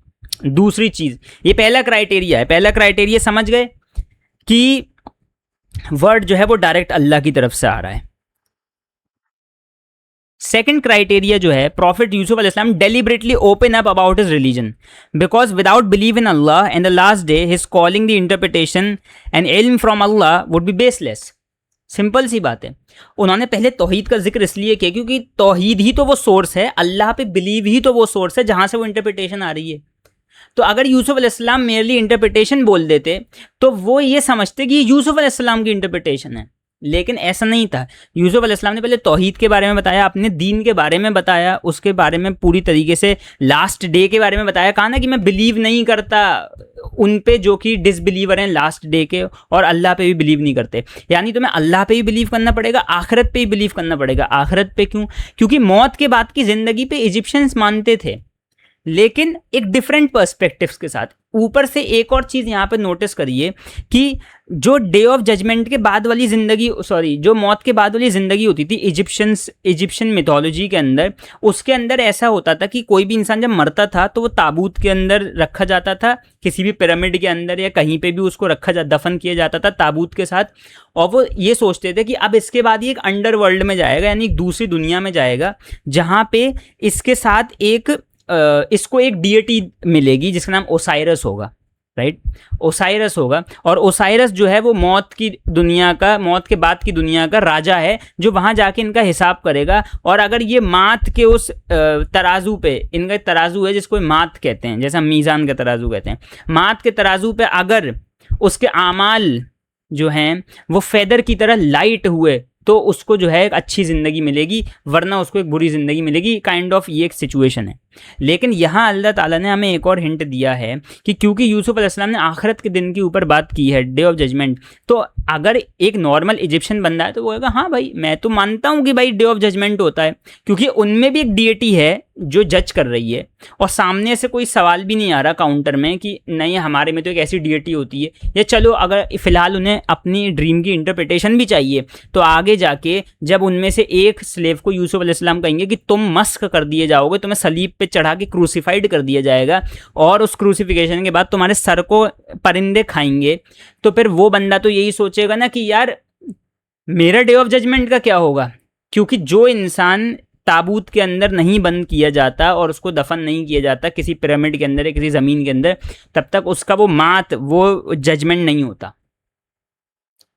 दूसरी चीज़, ये पहला क्राइटेरिया है, पहला क्राइटेरिया समझ गए कि वर्ड जो है वो डायरेक्ट अल्लाह की तरफ से आ रहा है। सेकेंड क्राइटेरिया जो है, प्रॉफिट यूसुफ अलैहिस्सलाम deliberately open up about his religion because without believe in Allah and the last day his calling the interpretation and इल्म from Allah would be baseless. Simple सी बात है, उन्होंने पहले तौहीद का जिक्र इसलिए किया क्योंकि तौहीद ही तो वो सोर्स है, अल्लाह पे बिलीव ही तो वो सोर्स है जहां से वो इंटरप्रिटेशन आ रही है। तो अगर यूसुफ अलैहिस्सलाम मेरली इंटरप्रिटेशन बोल देते तो वो ये समझते कि ये यूसुफ अलैहिस्सलाम की इंटरप्रिटेशन है, लेकिन ऐसा नहीं था। यूसुफ अलैहिस्सलाम ने पहले तौहीद के बारे में बताया, अपने दीन के बारे में बताया, उसके बारे में पूरी तरीके से लास्ट डे के बारे में बताया। कहा ना कि मैं बिलीव नहीं करता उन पे जो कि डिसबिलीवर हैं लास्ट डे के और अल्लाह पे भी बिलीव नहीं करते। यानी तुम्हें अल्लाह पे भी बिलीव करना पड़ेगा, आखिरत पे भी बिलीव करना पड़ेगा। आखिरत पे क्यों? क्योंकि मौत के बाद की ज़िंदगी पे इजिप्शियंस मानते थे, लेकिन एक डिफरेंट पर्सपेक्टिव्स के साथ। ऊपर से एक और चीज़ यहाँ पे नोटिस करिए कि जो डे ऑफ जजमेंट के बाद वाली ज़िंदगी, सॉरी, जो मौत के बाद वाली ज़िंदगी होती थी इजिप्शियन मिथोलॉजी के अंदर, उसके अंदर ऐसा होता था कि कोई भी इंसान जब मरता था तो वो ताबूत के अंदर रखा जाता था, किसी भी पिरामिड के अंदर या कहीं पे भी उसको दफन किया जाता था ताबूत के साथ। और वो ये सोचते थे कि अब इसके बाद ये एक अंडर वर्ल्ड में जाएगा, यानी एक दूसरी दुनिया में जाएगा, जहाँ पे इसके साथ इसको एक डीएटी मिलेगी जिसका नाम ओसाइरस होगा, राइट? ओसाइरस होगा, और ओसाइरस जो है वो मौत के बाद की दुनिया का राजा है, जो वहाँ जाके इनका हिसाब करेगा। और अगर ये मात के उस तराजू पे, इनका तराजू है जिसको मात कहते हैं, जैसा मीज़ान का तराजू कहते हैं, मात के तराजू पे अगर उसके आमाल जो हैं वो फेदर की तरह लाइट हुए तो उसको जो है एक अच्छी ज़िंदगी मिलेगी, वरना उसको एक बुरी ज़िंदगी मिलेगी। काइंड ऑफ ये एक सिचुएशन है। लेकिन यहाँ अल्लाह ताला ने हमें एक और हिंट दिया है कि क्योंकि यूसुफ अलैहिस्सलाम ने आखिरत के दिन के ऊपर बात की है, डे ऑफ जजमेंट, तो अगर एक नॉर्मल इजिप्शियन बंदा है तो वो कहेगा हाँ भाई मैं तो मानता हूँ कि भाई डे ऑफ जजमेंट होता है, क्योंकि उनमें भी एक डीएटी है जो जज कर रही है, और सामने से कोई सवाल भी नहीं आ रहा काउंटर में कि नहीं हमारे में तो एक ऐसी डीएटी होती है। या चलो अगर फ़िलहाल उन्हें अपनी ड्रीम की इंटरप्रिटेशन भी चाहिए, तो आगे जाके जब उनमें से एक स्लेव को यूसुफ अलैहिस्सलाम कहेंगे कि तुम मस्क कर दिए जाओगे, तुम्हें सलीब पे चढ़ा के क्रूसीफाइड कर दिया जाएगा, और उस क्रूसीफिकेशन के बाद तुम्हारे सर को परिंदे खाएंगे, तो फिर वो बंदा तो यही सोचेगा ना कि यार मेरा डे ऑफ जजमेंट का क्या होगा? क्योंकि जो इंसान ताबूत के अंदर नहीं बंद किया जाता और उसको दफन नहीं किया जाता किसी पिरामिड के अंदर या किसी ज़मीन के अंदर, तब तक उसका वो जजमेंट नहीं होता।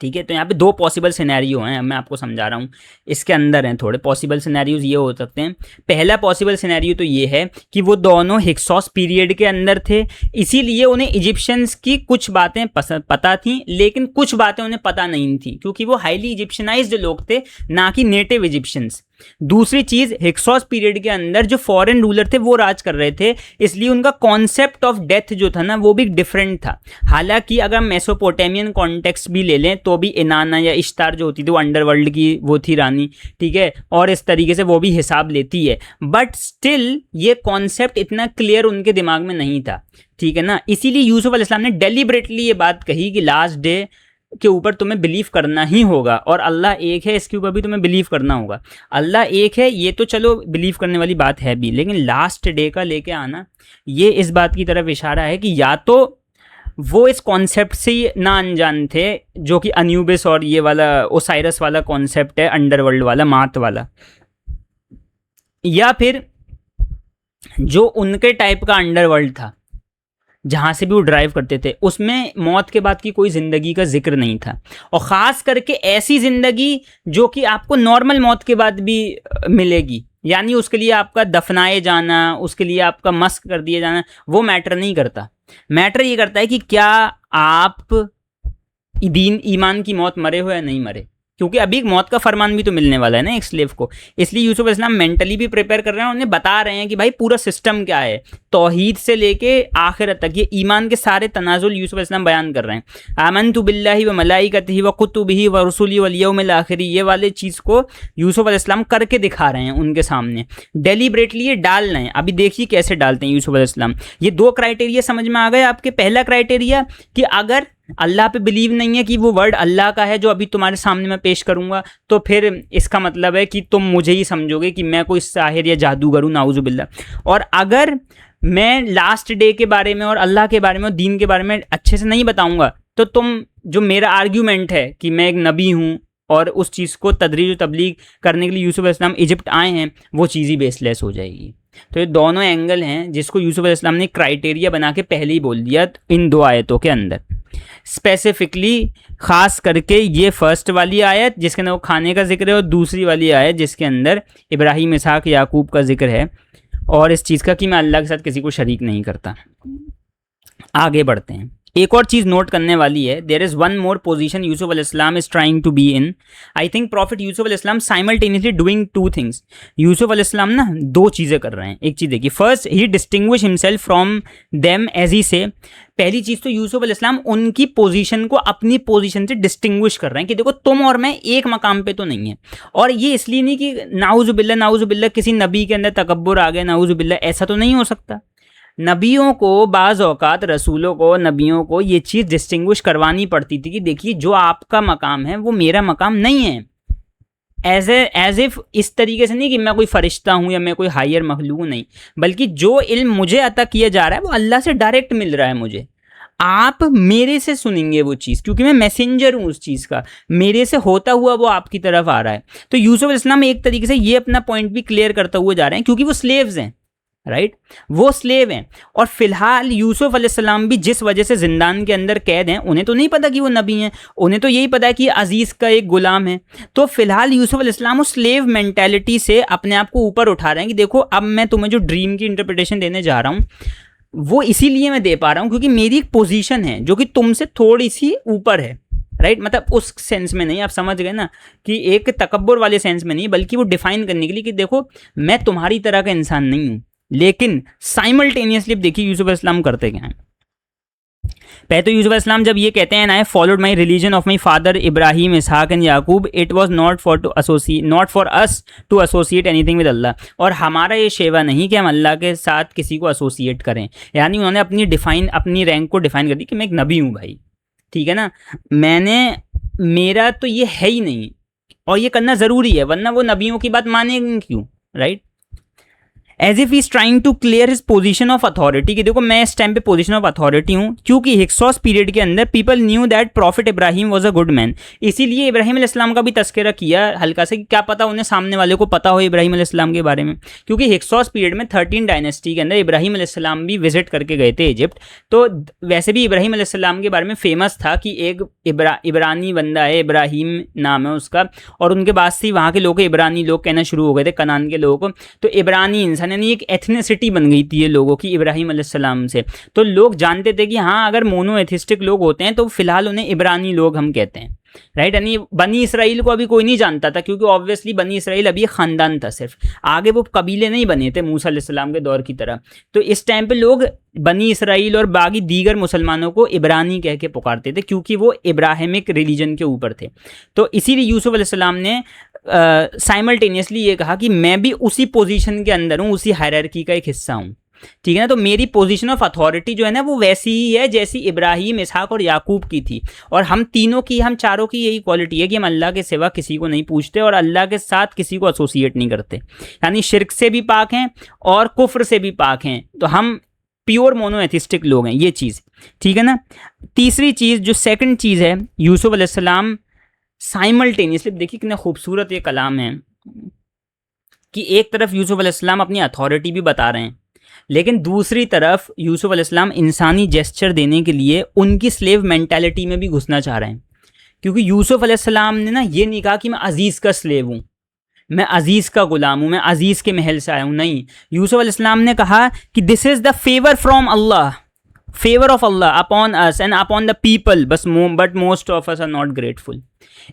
ठीक है, तो यहाँ पे दो पॉसिबल सिनेरियो हैं, मैं आपको समझा रहा हूँ, इसके अंदर हैं थोड़े पॉसिबल सिनेरियोज ये हो सकते हैं। पहला पॉसिबल सिनेरियो तो ये है कि वो दोनों हिक्सोस पीरियड के अंदर थे, इसीलिए उन्हें इजिप्शियंस की कुछ बातें पता थी, लेकिन कुछ बातें उन्हें पता नहीं थी, क्योंकि वो हाईली इजिप्शियनाइज्ड लोग थे, ना कि नेटिव इजिप्शियंस। दूसरी चीज, हिक्सोस पीरियड के अंदर जो फॉरेन रूलर थे वो राज कर रहे थे, इसलिए उनका कॉन्सेप्ट ऑफ डेथ जो था ना वो भी डिफरेंट था। हालांकि अगर मेसोपोटामियन कॉन्टेक्स्ट भी ले लें तो भी इनाना या इश्तार जो होती थी वो अंडरवर्ल्ड की वो थी रानी, ठीक है, और इस तरीके से वो भी हिसाब लेती है, बट स्टिल ये कॉन्सेप्ट इतना क्लियर उनके दिमाग में नहीं था, ठीक है ना। इसीलिए यूसुफ अलैहिस्सलाम ने डेलिबरेटली ये बात कही कि लास्ट डे के ऊपर तुम्हें बिलीव करना ही होगा, और अल्लाह एक है इसके ऊपर भी तुम्हें बिलीव करना होगा। अल्लाह एक है ये तो चलो बिलीव करने वाली बात है भी, लेकिन लास्ट डे का लेके आना ये इस बात की तरफ इशारा है कि या तो वो इस कॉन्सेप्ट से ना अनजान थे जो कि अन्यूबिस और ये वाला ओसाइरस वाला कॉन्सेप्ट है, अंडरवर्ल्ड वाला, मात वाला, या फिर जो उनके टाइप का अंडरवर्ल्ड था जहाँ से भी वो ड्राइव करते थे उसमें मौत के बाद की कोई ज़िंदगी का जिक्र नहीं था, और ख़ास करके ऐसी ज़िंदगी जो कि आपको नॉर्मल मौत के बाद भी मिलेगी, यानी उसके लिए आपका दफनाए जाना, उसके लिए आपका मस्क कर दिया जाना वो मैटर नहीं करता। मैटर ये करता है कि क्या आप दीन ईमान की मौत मरे हो या नहीं मरे, क्योंकि अभी मौत का फरमान भी तो मिलने वाला है ना एक स्लेव को। इसलिए यूसुफ अलैहिस्सलाम मेंटली भी प्रिपेयर कर रहे हैं, उन्हें बता रहे हैं कि भाई पूरा सिस्टम क्या है, तौहीद से लेके आखिरत तक ये ईमान के सारे तनाजुल यूसुफ अलैहिस्सलाम बयान कर रहे हैं। आमनतु बिल्लाहि व मलाइकतिहि व कुतुबिहि व रुसुलिहि वल यौमिल आखिर, ये वाले चीज़ को यूसुफ अलैहिस्सलाम करके दिखा रहे हैं उनके सामने, डेलिबरेटली ये डाल रहे हैं। अभी देखिए कैसे डालते हैं यूसुफ अलैहिस्सलाम। ये दो क्राइटेरिया समझ में आ गए आपके। पहला क्राइटेरिया कि अगर अल्लाह पे बिलीव नहीं है कि वो वर्ड अल्लाह का है जो अभी तुम्हारे सामने मैं पेश करूंगा, तो फिर इसका मतलब है कि तुम मुझे ही समझोगे कि मैं कोई साहिर या जादूगर हूँ, नाउजुबिल्लाह। और अगर मैं लास्ट डे के बारे में और अल्लाह के बारे में और दीन के बारे में अच्छे से नहीं बताऊंगा, तो तुम जो मेरा आर्ग्यूमेंट है कि मैं एक नबी हूँ और उस चीज़ को तदरीज तबलीग करने के लिए यूसुफ अलैहिस्सलाम इजिप्ट आए हैं, वो चीज़ ही बेसलेस हो जाएगी। तो ये दोनों एंगल हैं जिसको यूसुफ अलैहिस्सलाम ने क्राइटेरिया बना के पहले ही बोल दिया इन दो आयतों के अंदर। स्पेसिफिकली ख़ास करके ये फर्स्ट वाली आयत जिसके अंदर वो खाने का जिक्र है, और दूसरी वाली आयत जिसके अंदर इब्राहीम, इसहाक, याकूब का जिक्र है, और इस चीज़ का कि मैं अल्लाह के साथ किसी को शरीक नहीं करता। आगे बढ़ते हैं। एक और चीज़ नोट करने वाली है, there is one more position Yusuf अलैहिस्सलाम is trying to be in. I think prophet Yusuf अलैहिस्सलाम simultaneously doing two things. Yusuf अलैहिस्सलाम ना दो चीज़ें कर रहे हैं। एक चीज़ देखिए, first he distinguish himself from them as he say. पहली चीज़ तो यूसुफ अलैहिस्सलाम उनकी पोजीशन को अपनी पोजीशन से डिस्टिंग्विश कर रहे हैं कि देखो तुम और मैं एक मकाम पे तो नहीं है। और ये इसलिए नहीं कि नाउजुबिल्ला किसी नबी के अंदर तकब्बुर आ गया, नाउजुबिल्ला, ऐसा तो नहीं हो सकता। नबियों को बाज़ औक़ात, रसूलों को, नबियों को ये चीज़ डिस्टिंग्विश करवानी पड़ती थी कि देखिए जो आपका मकाम है वो मेरा मकाम नहीं है। एज इफ इस तरीके से नहीं कि मैं कोई फरिश्ता हूँ या मैं कोई हायर मखलूक नहीं, बल्कि जो इल्म मुझे अता किया जा रहा है वो अल्लाह से डायरेक्ट मिल रहा है मुझे। आप मेरे से सुनेंगे वो चीज़, क्योंकि मैं मैसेंजर हूँ उस चीज़ का, मेरे से होता हुआ वो आपकी तरफ आ रहा है। तो यूसुफ अलैहिस्सलाम एक तरीके से ये अपना पॉइंट भी क्लियर करते हुए जा रहे हैं, क्योंकि वो स्लेव्स हैं, राइट, वो स्लेव हैं। और फिलहाल यूसुफ अलैहिस्सलाम भी जिस वजह से जिंदान के अंदर कैद हैं, उन्हें तो नहीं पता कि वो नबी हैं, उन्हें तो यही पता है कि अजीज़ का एक गुलाम है। तो फिलहाल यूसुफ अलैहिस्सलाम उस स्लेव मेंटालिटी से अपने आप को ऊपर उठा रहे हैं कि देखो अब मैं तुम्हें जो ड्रीम की इंटरप्रिटेशन देने जा रहा हूँ वो इसीलिए मैं दे पा रहा हूँ क्योंकि मेरी एक पोजीशन है जो कि तुमसे थोड़ी सी ऊपर है, राइट। मतलब उस सेंस में नहीं, आप समझ गए ना, कि एक तकब्बुर वाले सेंस में नहीं, बल्कि वो डिफाइन करने के लिए कि देखो मैं तुम्हारी तरह का इंसान नहीं हूँ। लेकिन साइमल्टेनियसली देखिए यूसुफ अलैहिस्सलाम करते क्या हैं। पहले तो यूसुफ अलैहिस्सलाम जब ये कहते हैं, I followed my religion of my father Ibrahim, Ishaq and Yaqub, it was not for us to associate anything with Allah. और हमारा ये शेवा नहीं कि हम अल्लाह के साथ किसी को एसोसिएट करें। यानी उन्होंने अपनी रैंक को डिफाइन कर दी कि मैं एक नबी हूँ भाई, ठीक है ना, मेरा तो ये है ही नहीं, और ये करना ज़रूरी है, वरना वो नबियों की बात मानेंगे क्यों, right. As if is trying to clear his position of authority, कि देखो मैं इस टाइम पे पोजीशन ऑफ अथॉरिटी हूँ, क्योंकि हिक्सोस पीरियड के अंदर people knew that profit Ibrahim was a good man. इसीलिए इब्राहिम अलैहिस्सलाम का भी तस्करा किया हल्का से, कि क्या पता उन्हें सामने वाले को पता हो इब्राहिम अलैहिस्सलाम के बारे में, क्योंकि हिक्सोस पीरियड में 13 डायनेस्टी के अंदर इब्राहिम अलैहिस्सलाम भी विजिट करके गए थे इजिप्ट। तो वैसे भी इब्राहिम अलैहिस्सलाम के बारे में फेमस था कि एक इब्रानी बंदा है, इब्राहिम नाम है उसका, और उनके बाद से वहाँ के लोग इब्रानी लोग कहना शुरू हो गए थे, कनान के लोग। तो इब्रानी इंसान यानी एक एथनिसिटी बन गई थी ये लोगों की इब्राहिम अलैहिस्सलाम से। तो लोग जानते थे कि हाँ अगर मोनोएथिस्टिक लोग होते हैं तो फिलहाल उन्हें इब्रानी लोग हम कहते हैं, राइट। यानी बनी इसराइल को अभी कोई नहीं जानता था, क्योंकि ऑब्वियसली बनी इसराइल अभी ख़ानदान था सिर्फ, आगे वो कबीले नहीं बने थे मूसा अलैहिस्सलाम के दौर की तरह। तो इस टाइम पे लोग बनी इसराइल और बाकी दीगर मुसलमानों को इब्रानी कह के पुकारते थे, क्योंकि वो इब्राहिमिक रिलीजन के ऊपर थे। तो इसीलिए यूसुफ अलैहिस्सलाम ने साइमल्टेनियसली ये कहा कि मैं भी उसी पोजीशन के अंदर हूँ, उसी हायरार्की का एक हिस्सा हूँ, ठीक है ना। तो मेरी पोजीशन ऑफ अथॉरिटी जो है ना वो वैसी ही है जैसी इब्राहिम, इसहाक और याकूब की थी। और हम चारों की यही क्वालिटी है कि हम अल्लाह के सिवा किसी को नहीं पूछते और अल्लाह के साथ किसी को एसोसिएट नहीं करते, यानी शिर्क से भी पाक हैं और कुफ्र से भी पाक हैं। तो हम प्योर मोनोएथिस्टिक लोग हैं, ये चीज़, ठीक है ना। तीसरी चीज़ जो सेकंड चीज़ है, यूसुफ अलैहिस्सलाम साइमल्टेनियसली, देखिए कितना खूबसूरत ये कलाम है कि एक तरफ यूसुफ अलैहिस्सलाम अपनी अथॉरिटी भी बता रहे हैं, लेकिन दूसरी तरफ यूसुफ अलैहिस्सलाम इंसानी जेस्चर देने के लिए उनकी स्लेव मेंटालिटी में भी घुसना चाह रहे हैं। क्योंकि यूसुफ अलैहिस्सलाम ने ना ये नहीं कहा कि मैं अजीज़ का स्लेव हूँ, मैं अजीज़ का गुलाम हूँ, मैं अजीज़ के महल से आया हूँ, नहीं। यूसुफ अलैहिस्सलाम ने कहा कि this is the favour from Allah, favour of Allah upon us and upon the people, but most of us are not grateful.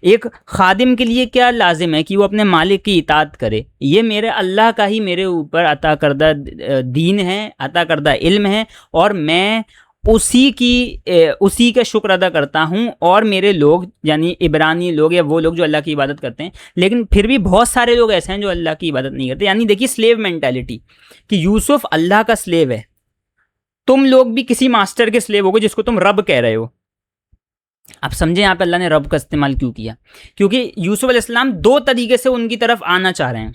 एक खादिम के लिए क्या लाजिम है कि वो अपने मालिक की इताअत करे, ये मेरे अल्लाह का ही मेरे ऊपर अता करदा दीन है, अता करदा इल्म है, और मैं उसी का शुक्र अदा करता हूँ। और मेरे लोग यानी इब्रानी लोग या वो लोग जो अल्लाह की इबादत करते हैं, लेकिन फिर भी बहुत सारे लोग ऐसे हैं जो अल्लाह की इबादत नहीं करते। यानी देखिए स्लेव मेंटालिटी कि यूसुफ अल्लाह का स्लेव है, तुम लोग भी किसी मास्टर के स्लेव होगे जिसको तुम रब कह रहे हो। आप समझे यहाँ पे अल्लाह ने रब का इस्तेमाल क्यों किया, क्योंकि यूसुफ अलैहिस्सलाम दो तरीके से उनकी तरफ आना चाह रहे हैं।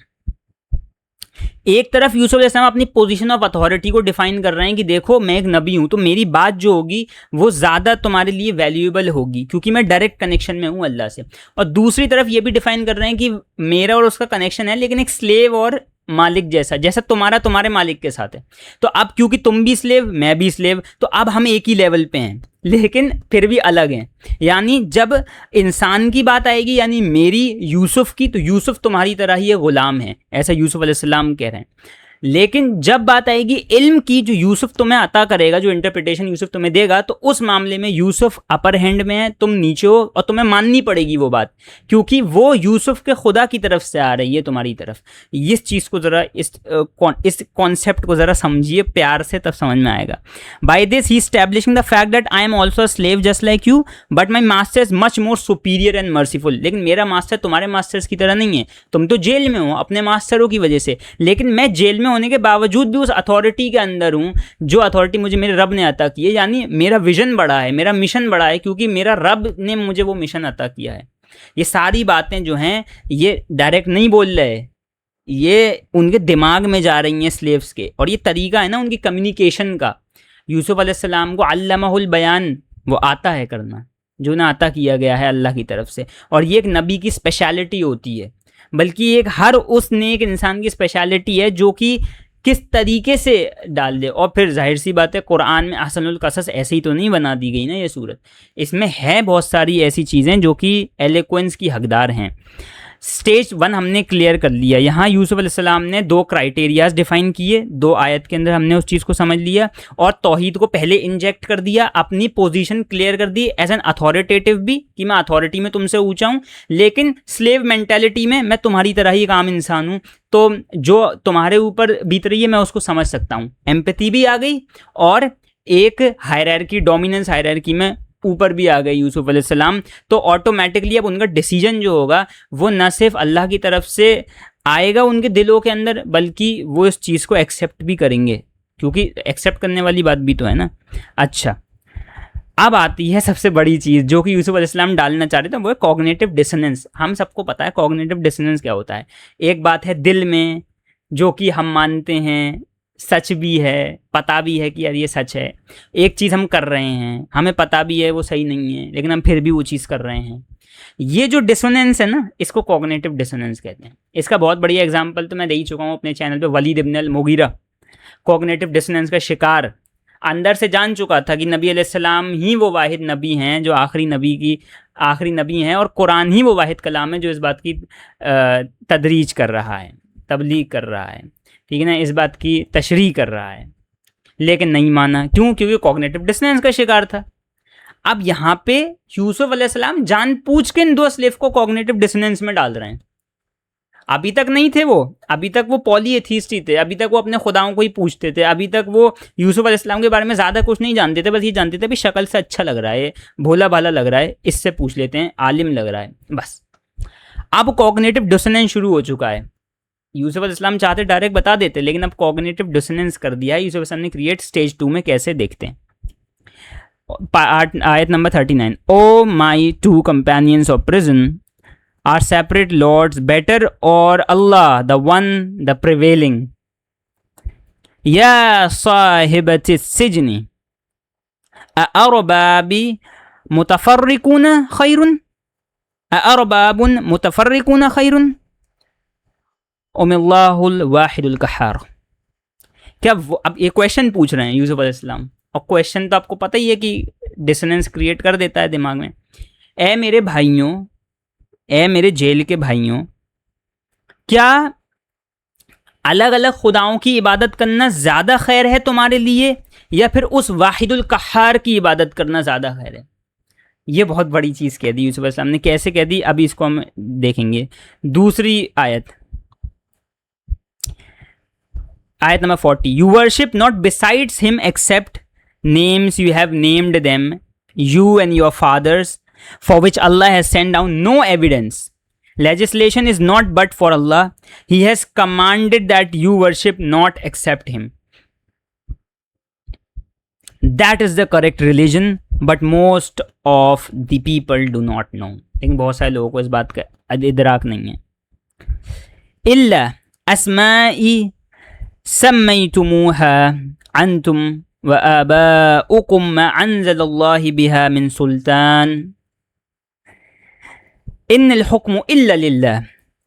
एक तरफ यूसुफ अलैहिस्सलाम अपनी पोजीशन ऑफ अथॉरिटी को डिफाइन कर रहे हैं कि देखो मैं एक नबी हूं, तो मेरी बात जो होगी वो ज़्यादा तुम्हारे लिए वैल्यूएबल होगी क्योंकि मैं डायरेक्ट कनेक्शन में हूं अल्लाह से। और दूसरी तरफ ये भी डिफाइन कर रहे हैं कि मेरा और उसका कनेक्शन है लेकिन एक स्लेव और मालिक जैसा, जैसा तुम्हारा तुम्हारे मालिक के साथ है। तो अब क्योंकि तुम भी स्लेव मैं भी स्लेव, तो अब हम एक ही लेवल पे हैं लेकिन फिर भी अलग हैं। यानी जब इंसान की बात आएगी, यानी मेरी यूसुफ की, तो यूसुफ तुम्हारी तरह ही गुलाम है, ऐसा यूसुफ अलैहिस्सलाम कह रहे हैं। लेकिन जब बात आएगी इल्म की, जो यूसुफ तुम्हें अता करेगा, जो इंटरप्रिटेशन यूसुफ तुम्हें देगा, तो उस मामले में यूसुफ अपर हैंड में है, तुम नीचे हो, और तुम्हें माननी पड़ेगी वो बात क्योंकि वो यूसुफ के खुदा की तरफ से आ रही है तुम्हारी तरफ। इस चीज़ को ज़रा इस कॉन्सेप्ट को ज़रा समझिए प्यार से, तब समझ में आएगा। By this he establishing the fact that I am also slave just like you but my master is much more superior and merciful. लेकिन मेरा मास्टर तुम्हारे मास्टर्स की तरह नहीं है, तुम तो जेल में हो अपने मास्टरों की वजह से, लेकिन मैं जेल में होने के बावजूद भी उस अथॉरिटी के अंदर हूं जो अथॉरिटी मुझे मेरे रब ने अता की है। यानी मेरा विजन बड़ा है, मेरा मिशन बड़ा है क्योंकि मेरा रब ने मुझे वो मिशन अता किया है। ये सारी बातें जो हैं ये डायरेक्ट नहीं बोल रहे, ये उनके दिमाग में जा रही हैं स्लेव्स के, और ये तरीका है ना उनकी कम्युनिकेशन का। यूसुफ अलैहिस्सलाम को अल्लमहुल बयान वो आता है करना, जो ना अता किया गया है अल्लाह की तरफ से, और ये एक नबी की स्पेशलिटी होती है, बल्कि एक हर उस नेक इंसान की स्पेशलिटी है जो कि किस तरीके से डाल दे। और फिर जाहिर सी बात है कुरान में अहसनुल कसस ऐसे ही तो नहीं बना दी गई ना ये सूरत, इसमें है बहुत सारी ऐसी चीज़ें जो कि एलोक्वेंस की हकदार हैं। स्टेज 1 हमने क्लियर कर लिया। यहाँ यूसुफ अलैहिस्सलाम ने 2 क्राइटेरियाज डिफाइन किए, 2 आयत के अंदर हमने उस चीज़ को समझ लिया और तौहीद को पहले इंजेक्ट कर दिया, अपनी पोजीशन क्लियर कर दी एज एन अथॉरिटेटिव भी कि मैं अथॉरिटी में तुमसे ऊंचा हूँ, लेकिन स्लेव मेंटालिटी में मैं तुम्हारी तरह ही एक आम इंसान हूँ, तो जो तुम्हारे ऊपर बीत रही है मैं उसको समझ सकता हूँ। एम्पैथी भी आ गई और एक हायरार्की, डोमिनेंस हायरार्की में ऊपर भी आ गए यूसुफ अलैहिस्सलाम। तो ऑटोमेटिकली अब उनका डिसीजन जो होगा वो न सिर्फ अल्लाह की तरफ से आएगा उनके दिलों के अंदर, बल्कि वो इस चीज़ को एक्सेप्ट भी करेंगे, क्योंकि एक्सेप्ट करने वाली बात भी तो है ना। अच्छा, अब आती है सबसे बड़ी चीज़ जो कि यूसुफ अलैहिस्सलाम डालना चाह रहे थे, वो है कॉग्निटिव डिसोनेंस। हम सबको पता है कॉग्निटिव डिसोनेंस क्या होता है। एक बात है दिल में जो कि हम मानते हैं सच भी है, पता भी है कि यार ये सच है, एक चीज़ हम कर रहे हैं हमें पता भी है वो सही नहीं है लेकिन हम फिर भी वो चीज़ कर रहे हैं, ये जो डिसोनेंस है ना इसको कॉग्निटिव डिसोनेंस कहते हैं। इसका बहुत बढ़िया एग्जांपल तो मैं दे ही चुका हूँ अपने चैनल पे, वलीद इब्न अल मुगीरा कॉग्निटिव डिसोनेंस का शिकार, अंदर से जान चुका था कि नबी अलैहिस्सलाम ही वो वाहिद नबी हैं जो आखिरी नबी हैं, और कुरान ही वो वाहिद कलाम है जो इस बात की तदरीज कर रहा है, तबलीग कर रहा है, ठीक है ना, इस बात की तशरीह कर रहा है, लेकिन नहीं माना। क्यों? क्योंकि कॉग्निटिव डिसोनेंस का शिकार था। अब यहाँ पे यूसुफ अलैहिस्सलाम जानबूझ के इन 2 स्लेव को कॉग्निटिव डिसोनेंस में डाल रहे हैं। अभी तक नहीं थे वो, अभी तक वो पॉलीएथीस्ट ही थे, अभी तक वो अपने खुदाओं को ही पूछते थे, अभी तक वो यूसुफ अलैहिस्सलाम के बारे में ज़्यादा कुछ नहीं जानते थे, बस ये जानते थे भी शक्ल से अच्छा लग रहा है, भोला भाला लग रहा है, इससे पूछ लेते हैं, आलिम लग रहा है, बस। अब कॉग्निटिव डिसोनेंस शुरू हो चुका है। यूसुफ अलैहिस्सलाम चाहते डायरेक्ट बता देते, लेकिन अब कॉग्निटिव डिसोनेंस कर दिया है यूसुफ अलैहिस्सलाम ने क्रिएट। स्टेज 2 में कैसे देखते हैं, आयत नंबर 39। O my 2 companions of prison are separate lords better और Allah the one the prevailing या साहिबति सिजनी अरबाबी मुतफर्रिकून खैरुन अरबाबुन मुतफर्रिकून खैरुन उमिल्लाहुल वाहिदुल कहार। क्या अब ये क्वेश्चन पूछ रहे हैं यूसुफ अलैहिस्सलाम, और क्वेश्चन तो आपको पता ही है कि डिसोनेंस क्रिएट कर देता है दिमाग में। ए मेरे भाइयों, ए मेरे जेल के भाइयों, क्या अलग अलग खुदाओं की इबादत करना ज़्यादा खैर है तुम्हारे लिए या फिर उस वाहिदुल कहार की इबादत करना ज़्यादा खैर है? ये बहुत बड़ी चीज़ कह दी यूसुफ अलैहिस्सलाम ने। कैसे कह दी अभी इसको हम देखेंगे। दूसरी आयत नंबर 40। You worship not besides him except names you have named them you and your fathers, for which Allah has sent down no evidence. Legislation is not but for Allah. He has commanded that you worship not except him. That is the correct religion, but most of the people do not know. लेकिन बहुत सारे लोगों को इस बात का इदराक नहीं है। इल्ला अस्माई सम्मयतुमूहा अंतुम व आबाउकुम मा अंज़लल्लाहु बिहा मिन सुल्तान इन्नल हुक्मु इल्ला लिल्लाह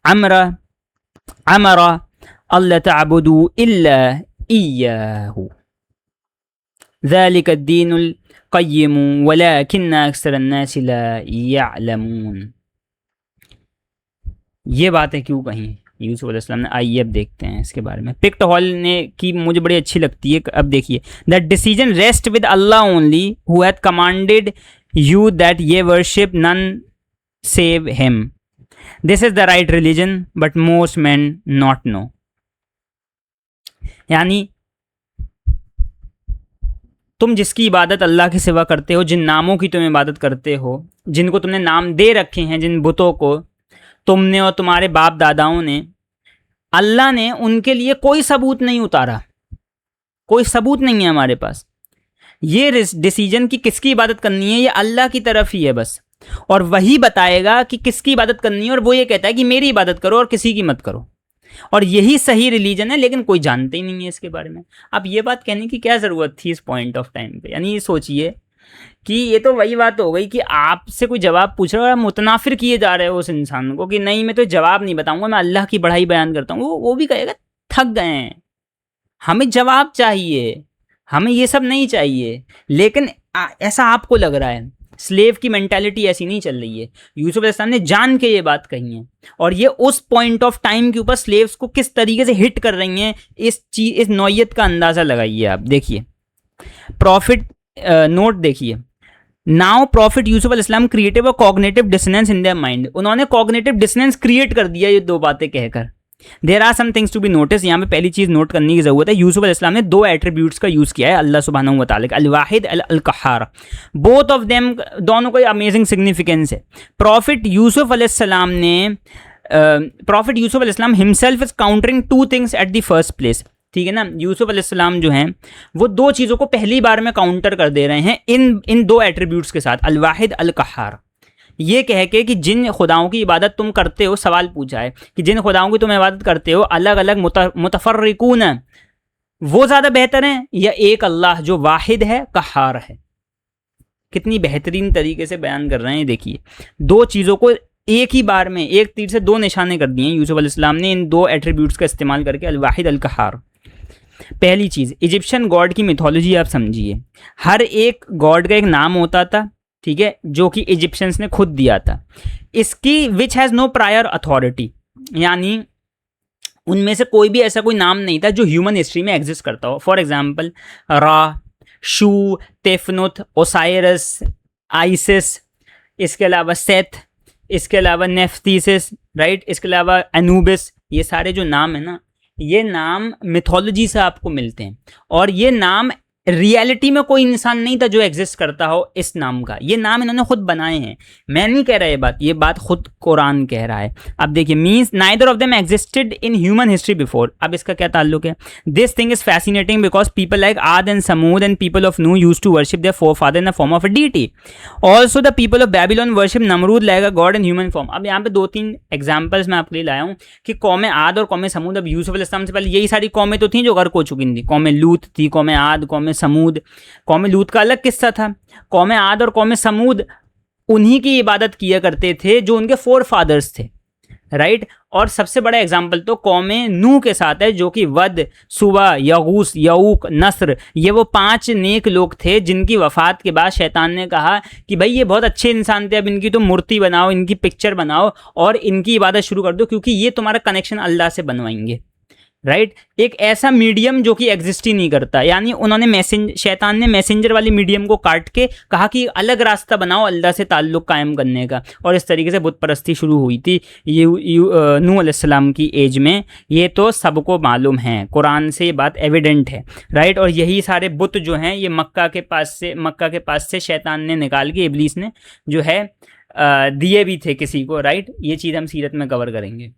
अमरा अल्ला तअबुदू इल्ला इय्याहु ज़ालिका दीनुल क़य्यिम वलाकिन्न अक्सरन्नासि ला यअलमून। ये बातें क्यों कही यूसुफ अलैहिस्सलाम ने, आइए अब देखते हैं इसके बारे में। पिक्ट हॉल ने की मुझे बड़ी अच्छी लगती है। अब देखिए, that decision rest with Allah only who hath commanded you that ye worship none save him, this is the right religion but most man not know. यानी तुम जिसकी इबादत अल्लाह के सिवा करते हो, जिन नामों की तुम इबादत करते हो, जिनको तुमने नाम दे रखे हैं, जिन बुतों को तुमने और तुम्हारे बाप दादाओं ने, अल्लाह ने उनके लिए कोई सबूत नहीं उतारा, कोई सबूत नहीं है हमारे पास। ये डिसीजन कि किसकी इबादत करनी है ये अल्लाह की तरफ ही है बस, और वही बताएगा कि किसकी इबादत करनी है, और वो ये कहता है कि मेरी इबादत करो और किसी की मत करो, और यही सही रिलीजन है, लेकिन कोई जानते ही नहीं है इसके बारे में। अब ये बात कहने की क्या ज़रूरत थी इस पॉइंट ऑफ टाइम पे? यानी ये सोचिए कि ये तो वही बात हो गई कि आपसे कोई जवाब पूछ रहा है और मुतनाफिर किए जा रहे हो उस इंसान को कि नहीं मैं तो जवाब नहीं बताऊंगा, मैं अल्लाह की बढ़ाई बयान करता हूँ। वो भी कहेगा थक गए हैं, हमें जवाब चाहिए, हमें ये सब नहीं चाहिए। लेकिन ऐसा आपको लग रहा है, स्लेव की मेंटालिटी ऐसी नहीं चल रही है। यूसुफ अलैहिस्सलाम ने जान के ये बात कही है, और ये उस पॉइंट ऑफ टाइम के ऊपर स्लेव्स को किस तरीके से हिट कर रही हैं, इस नौयत का अंदाज़ा लगाइए आप। देखिए प्रॉफिट नोट देखिए, नाउ प्रॉफिट यूसुफ अलैहिस्सलाम creative a cognitive dissonance in their mind. उन्होंने कॉग्निटिव डिसोनेंस क्रिएट कर दिया ये दो बातें कहकर। There are some things to be notice. यहाँ पे पहली चीज़ नोट करने की ज़रूरत है, यूसुफ अलैहिस्सलाम ने दो एट्रीब्यूट्स का यूज़ किया है अल्लाह सुब्हानहू व तआला का, अल वाहिद अल क़हार। बोथ ऑफ देम, दोनों का अमेजिंग सिग्निफिकेंस है। प्रॉफिट यूसुफ अलैहिस्सलाम himself is countering two things at the first place. ठीक है ना, यूसुफ अलैहिस्सलाम जो हैं वो दो चीज़ों को पहली बार में काउंटर कर दे रहे हैं इन दो एट्रीब्यूट्स के साथ, अल वाहिद अल क़हार। ये कह के कि जिन खुदाओं की इबादत तुम करते हो, सवाल पूछा है कि जिन खुदाओं की तुम इबादत करते हो अलग अलग मुतफर्रिकून, वो ज़्यादा बेहतर हैं या एक अल्लाह जो वाहिद है क़हार है? कितनी बेहतरीन तरीके से बयान कर रहे हैं। देखिए दो चीज़ों को एक ही बार में, एक तीर से दो निशाने कर दिए यूसुफ अलैहिस्सलाम ने इन दो एट्रीब्यूट्स का इस्तेमाल करके, अल वाहिद अल क़हार। पहली चीज़, इजिप्शियन गॉड की मिथोलॉजी आप समझिए। हर एक गॉड का एक नाम होता था, ठीक है, जो कि इजिप्शियंस ने खुद दिया था। इसकी which has no prior authority, यानी उनमें से कोई भी ऐसा कोई नाम नहीं था जो ह्यूमन हिस्ट्री में एग्जिस्ट करता हो। फॉर एग्जाम्पल रा, शू, तेफनुथ, ओसाइरस, आइसिस, इसके अलावा सेथ, इसके अलावा नेफ्थीसिस, राइट, इसके अलावा अनूबिस, ये सारे जो नाम है ना, ये नाम मिथोलॉजी से आपको मिलते हैं, और ये नाम रियलिटी में कोई इंसान नहीं था जो एग्जिस्ट करता हो इस नाम का। ये नाम इन्होंने खुद बनाए हैं, मैं नहीं कह रहा ये बात खुद कुरान कह रहा है। अब देखिए, means neither of them existed in human history before. अब इसका क्या ताल्लुक है? This thing is fascinating because people like Aad and Samud and people of Nuh use to worship their forefather in the form of a deity. Also the people of Babylon worship Namrud like a god in human form. अब यहाँ पे दो तीन examples मैं आपके लिए लाया हूँ कि कौम आद और कौम समूद, अब यूसुफ अलैहिस्सलाम से पहले यही सारी कौमें तो थी जो गर्क हो चुकी थी। कौम लूत थी, कौम आद, कौम समूद। कौम लूत का अलग किस्सा था। कौम आद और कौम समूद उन्हीं की इबादत किया करते थे जो उनके फोर फादर्स थे, राइट। और सबसे बड़ा एग्जाम्पल तो कौम नूह के साथ है, जो कि वद, सुवा, यगूस, यऊक, नस्र, ये वो 5 नेक लोग थे जिनकी वफात के बाद शैतान ने कहा कि भाई ये बहुत अच्छे इंसान थे, अब इनकी तुम मूर्ति बनाओ, इनकी पिक्चर बनाओ और इनकी इबादत शुरू कर दो, क्योंकि ये तुम्हारा कनेक्शन अल्लाह से बनवाएंगे, राइट। एक ऐसा मीडियम जो कि एग्जिस्ट ही नहीं करता, यानी उन्होंने शैतान ने मैसेंजर वाले मीडियम को काट के कहा कि अलग रास्ता बनाओ अल्लाह से ताल्लुक़ कायम करने का, और इस तरीके से बुत परस्ती शुरू हुई थी नूह अलैहिस्सलाम की एज में। ये तो सबको मालूम है, कुरान से ये बात एविडेंट है, राइट। और यही सारे बुत जो हैं ये मक्का के पास से शैतान ने निकाल के, इब्लीस ने जो है दिए भी थे किसी को, राइट। ये चीज़ हम सीरत में कवर करेंगे,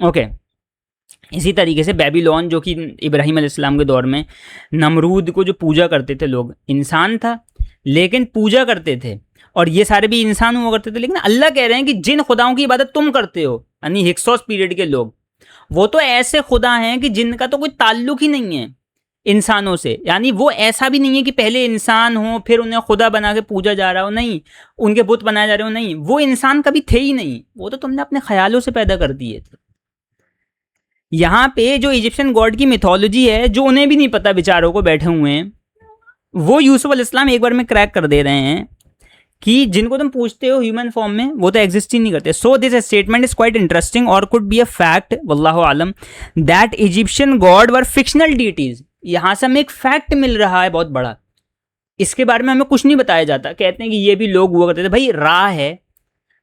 ओके। इसी तरीके से बेबीलोन, जो कि इब्राहीम अलैहिस्सलाम के दौर में नमरूद को जो पूजा करते थे लोग, इंसान था लेकिन पूजा करते थे, और ये सारे भी इंसान हुआ करते थे। लेकिन अल्लाह कह रहे हैं कि जिन खुदाओं की इबादत तुम करते हो, यानी हिक्सोस पीरियड के लोग, वो तो ऐसे खुदा हैं कि जिनका तो कोई ताल्लुक ही नहीं है इंसानों से, यानी वो ऐसा भी नहीं है कि पहले इंसान हो फिर उन्हें खुदा बना के पूजा जा रहा हो, नहीं, उनके बुत बनाए जा रहे हो, नहीं, वो इंसान कभी थे ही नहीं, वो तो तुमने अपने ख्यालों से पैदा कर दिए थे। यहाँ पे जो इजिप्शियन गॉड की मिथोलॉजी है, जो उन्हें भी नहीं पता बेचारों को बैठे हुए हैं, वो यूसुफ अलैहिस्सलाम एक बार में क्रैक कर दे रहे हैं कि जिनको तुम पूछते हो ह्यूमन फॉर्म में वो तो एग्जिस्ट ही नहीं करते। So this statement is quite interesting और कुड बी अ फैक्ट वल्लाहु आलम that Egyptian god were fictional deities. यहाँ से हमें एक फैक्ट मिल रहा है बहुत बड़ा, इसके बारे में हमें कुछ नहीं बताया जाता। कहते हैं कि ये भी लोग हुआ करते थे। भाई रा है,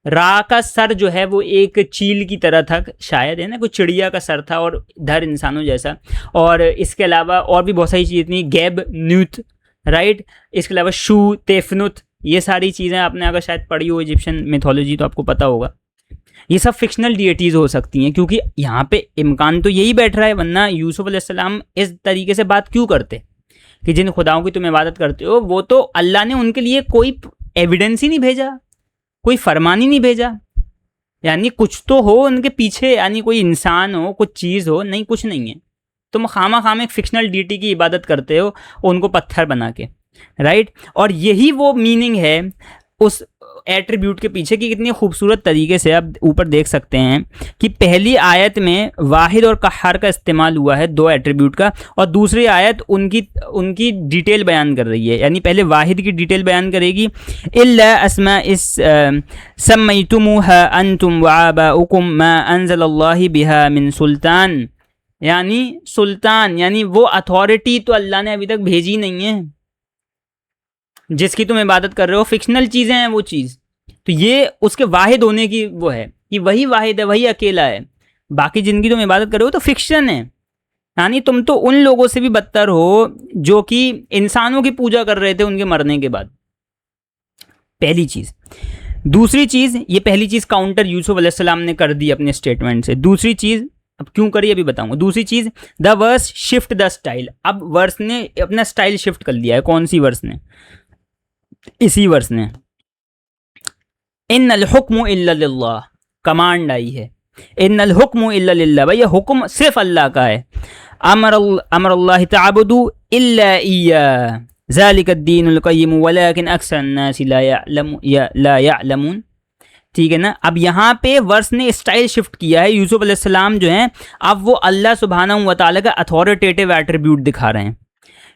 रा का सर जो है वो एक चील की तरह था शायद, है ना, कुछ चिड़िया का सर था और धर इंसानों जैसा। और इसके अलावा और भी बहुत सारी चीज़ें थी, गैब न्यूथ, राइट, इसके अलावा शू तेफनुत, ये सारी चीज़ें आपने अगर शायद पढ़ी हो इजिप्शियन मिथोलॉजी तो आपको पता होगा। ये सब फिक्शनल डिएटीज हो सकती हैं, क्योंकि यहाँ पे इम्कान तो यही बैठ रहा है, वरना यूसुफ अलैहिस्सलाम इस तरीके से बात क्यों करते कि जिन खुदाओं की तुम इबादत करते हो वो तो अल्लाह ने उनके लिए कोई एविडेंस ही नहीं भेजा, कोई फरमान ही नहीं भेजा, यानी कुछ तो हो उनके पीछे, यानी कोई इंसान हो, कुछ चीज़ हो, नहीं, कुछ नहीं है। तुम खामा खाम एक फिक्शनल डीटी की इबादत करते हो उनको पत्थर बना के, राइट। और यही वो मीनिंग है उस एट्रीब्यूट के पीछे कि कितनी खूबसूरत तरीके से आप ऊपर देख सकते हैं कि पहली आयत में वाहिद और कहार का इस्तेमाल हुआ है, दो एट्रीब्यूट का, और दूसरी आयत उनकी डिटेल बयान कर रही है, यानी पहले वाहिद की डिटेल बयान करेगी, इल्ला अस्मा इस सम्मयतुमुहा अंतुम व आबाउकुम मा अंज़लल्लाहु बिहा मिन सुल्तान, यानी सुल्तान यानी वो अथॉरिटी तो अल्लाह ने अभी तक भेजी नहीं है जिसकी तुम इबादत कर रहे हो, फिक्शनल चीज़ें हैं वो चीज़। तो ये उसके वाहिद होने की वो है कि वही वाहिद है, वही अकेला है, बाकी जिनकी तुम इबादत कर रहे हो तो फिक्शन है। यानी तुम तो उन लोगों से भी बदतर हो जो कि इंसानों की पूजा कर रहे थे उनके मरने के बाद, पहली चीज़। दूसरी चीज़, ये पहली चीज़ काउंटर यूसुफ अलैहिस्सलाम ने कर दी अपने स्टेटमेंट से। दूसरी चीज़ अब क्यों करी अभी बताऊंगा। दूसरी चीज़, the verse shift the style. अब वर्स ने अपना स्टाइल शिफ्ट कर लिया है। कौन सी वर्स ने? इसी वर्ष ने इन्नल हुक्मु इल्ला लिल्लाह, कमांड आई है, इन्नल हुक्मु इल्ला लिल्लाह, भाई ये हुक्म सिर्फ अल्लाह का है। अमरल्लाहि तअबुदु इल्ला इय्या ज़ालिका द्दीनुल क़य्यिम वलाकिन अक्सर अन्नास ला यअलमून। ठीक है ना। अब यहाँ पे वर्स ने स्टाइल शिफ्ट किया है। यूसुफ अलैहिस्सलाम जो हैं अब वो अल्लाह सुब्हानहू व तआला का अथॉरिटेटिव एट्रीब्यूट दिखा रहे हैं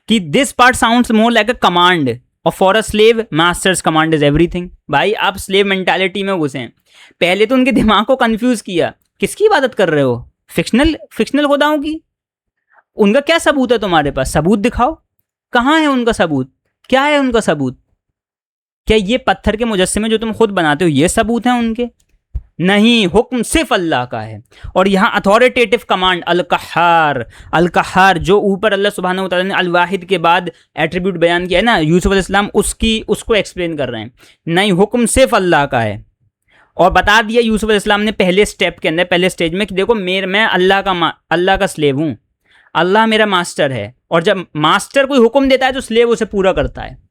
कि this part sounds more like a command और for a slave master's command is everything. भाई आप स्लेव मेंटालिटी में घुसे हैं। पहले तो उनके दिमाग को कंफ्यूज किया, किसकी इबादत कर रहे हो? फिक्शनल खुदाओं की। उनका क्या सबूत है तुम्हारे पास? सबूत दिखाओ, कहाँ है उनका सबूत? क्या है उनका सबूत? क्या ये पत्थर के मुजस्समे जो तुम खुद बनाते हो ये सबूत हैं उनके? नहीं, हुक्म सिर्फ अल्लाह का है। और यहाँ अथॉरिटेटिव कमांड अल कहार जो ऊपर अल्लाह सुब्हानहू व तआला ने अल वाहिद के बाद एट्रीब्यूट बयान किया है ना, यूसुफ अलैहिस्सलाम उसको एक्सप्लेन कर रहे हैं। नहीं, हुक्म सिर्फ अल्लाह का है। और बता दिया यूसुफ अलैहिस्सलाम ने पहले स्टेप के अंदर, पहले स्टेज में कि देखो मैं अल्लाह का स्लेव हूँ, अल्लाह मेरा मास्टर है। और जब मास्टर कोई हुक्म देता है तो स्लेव उसे पूरा करता है।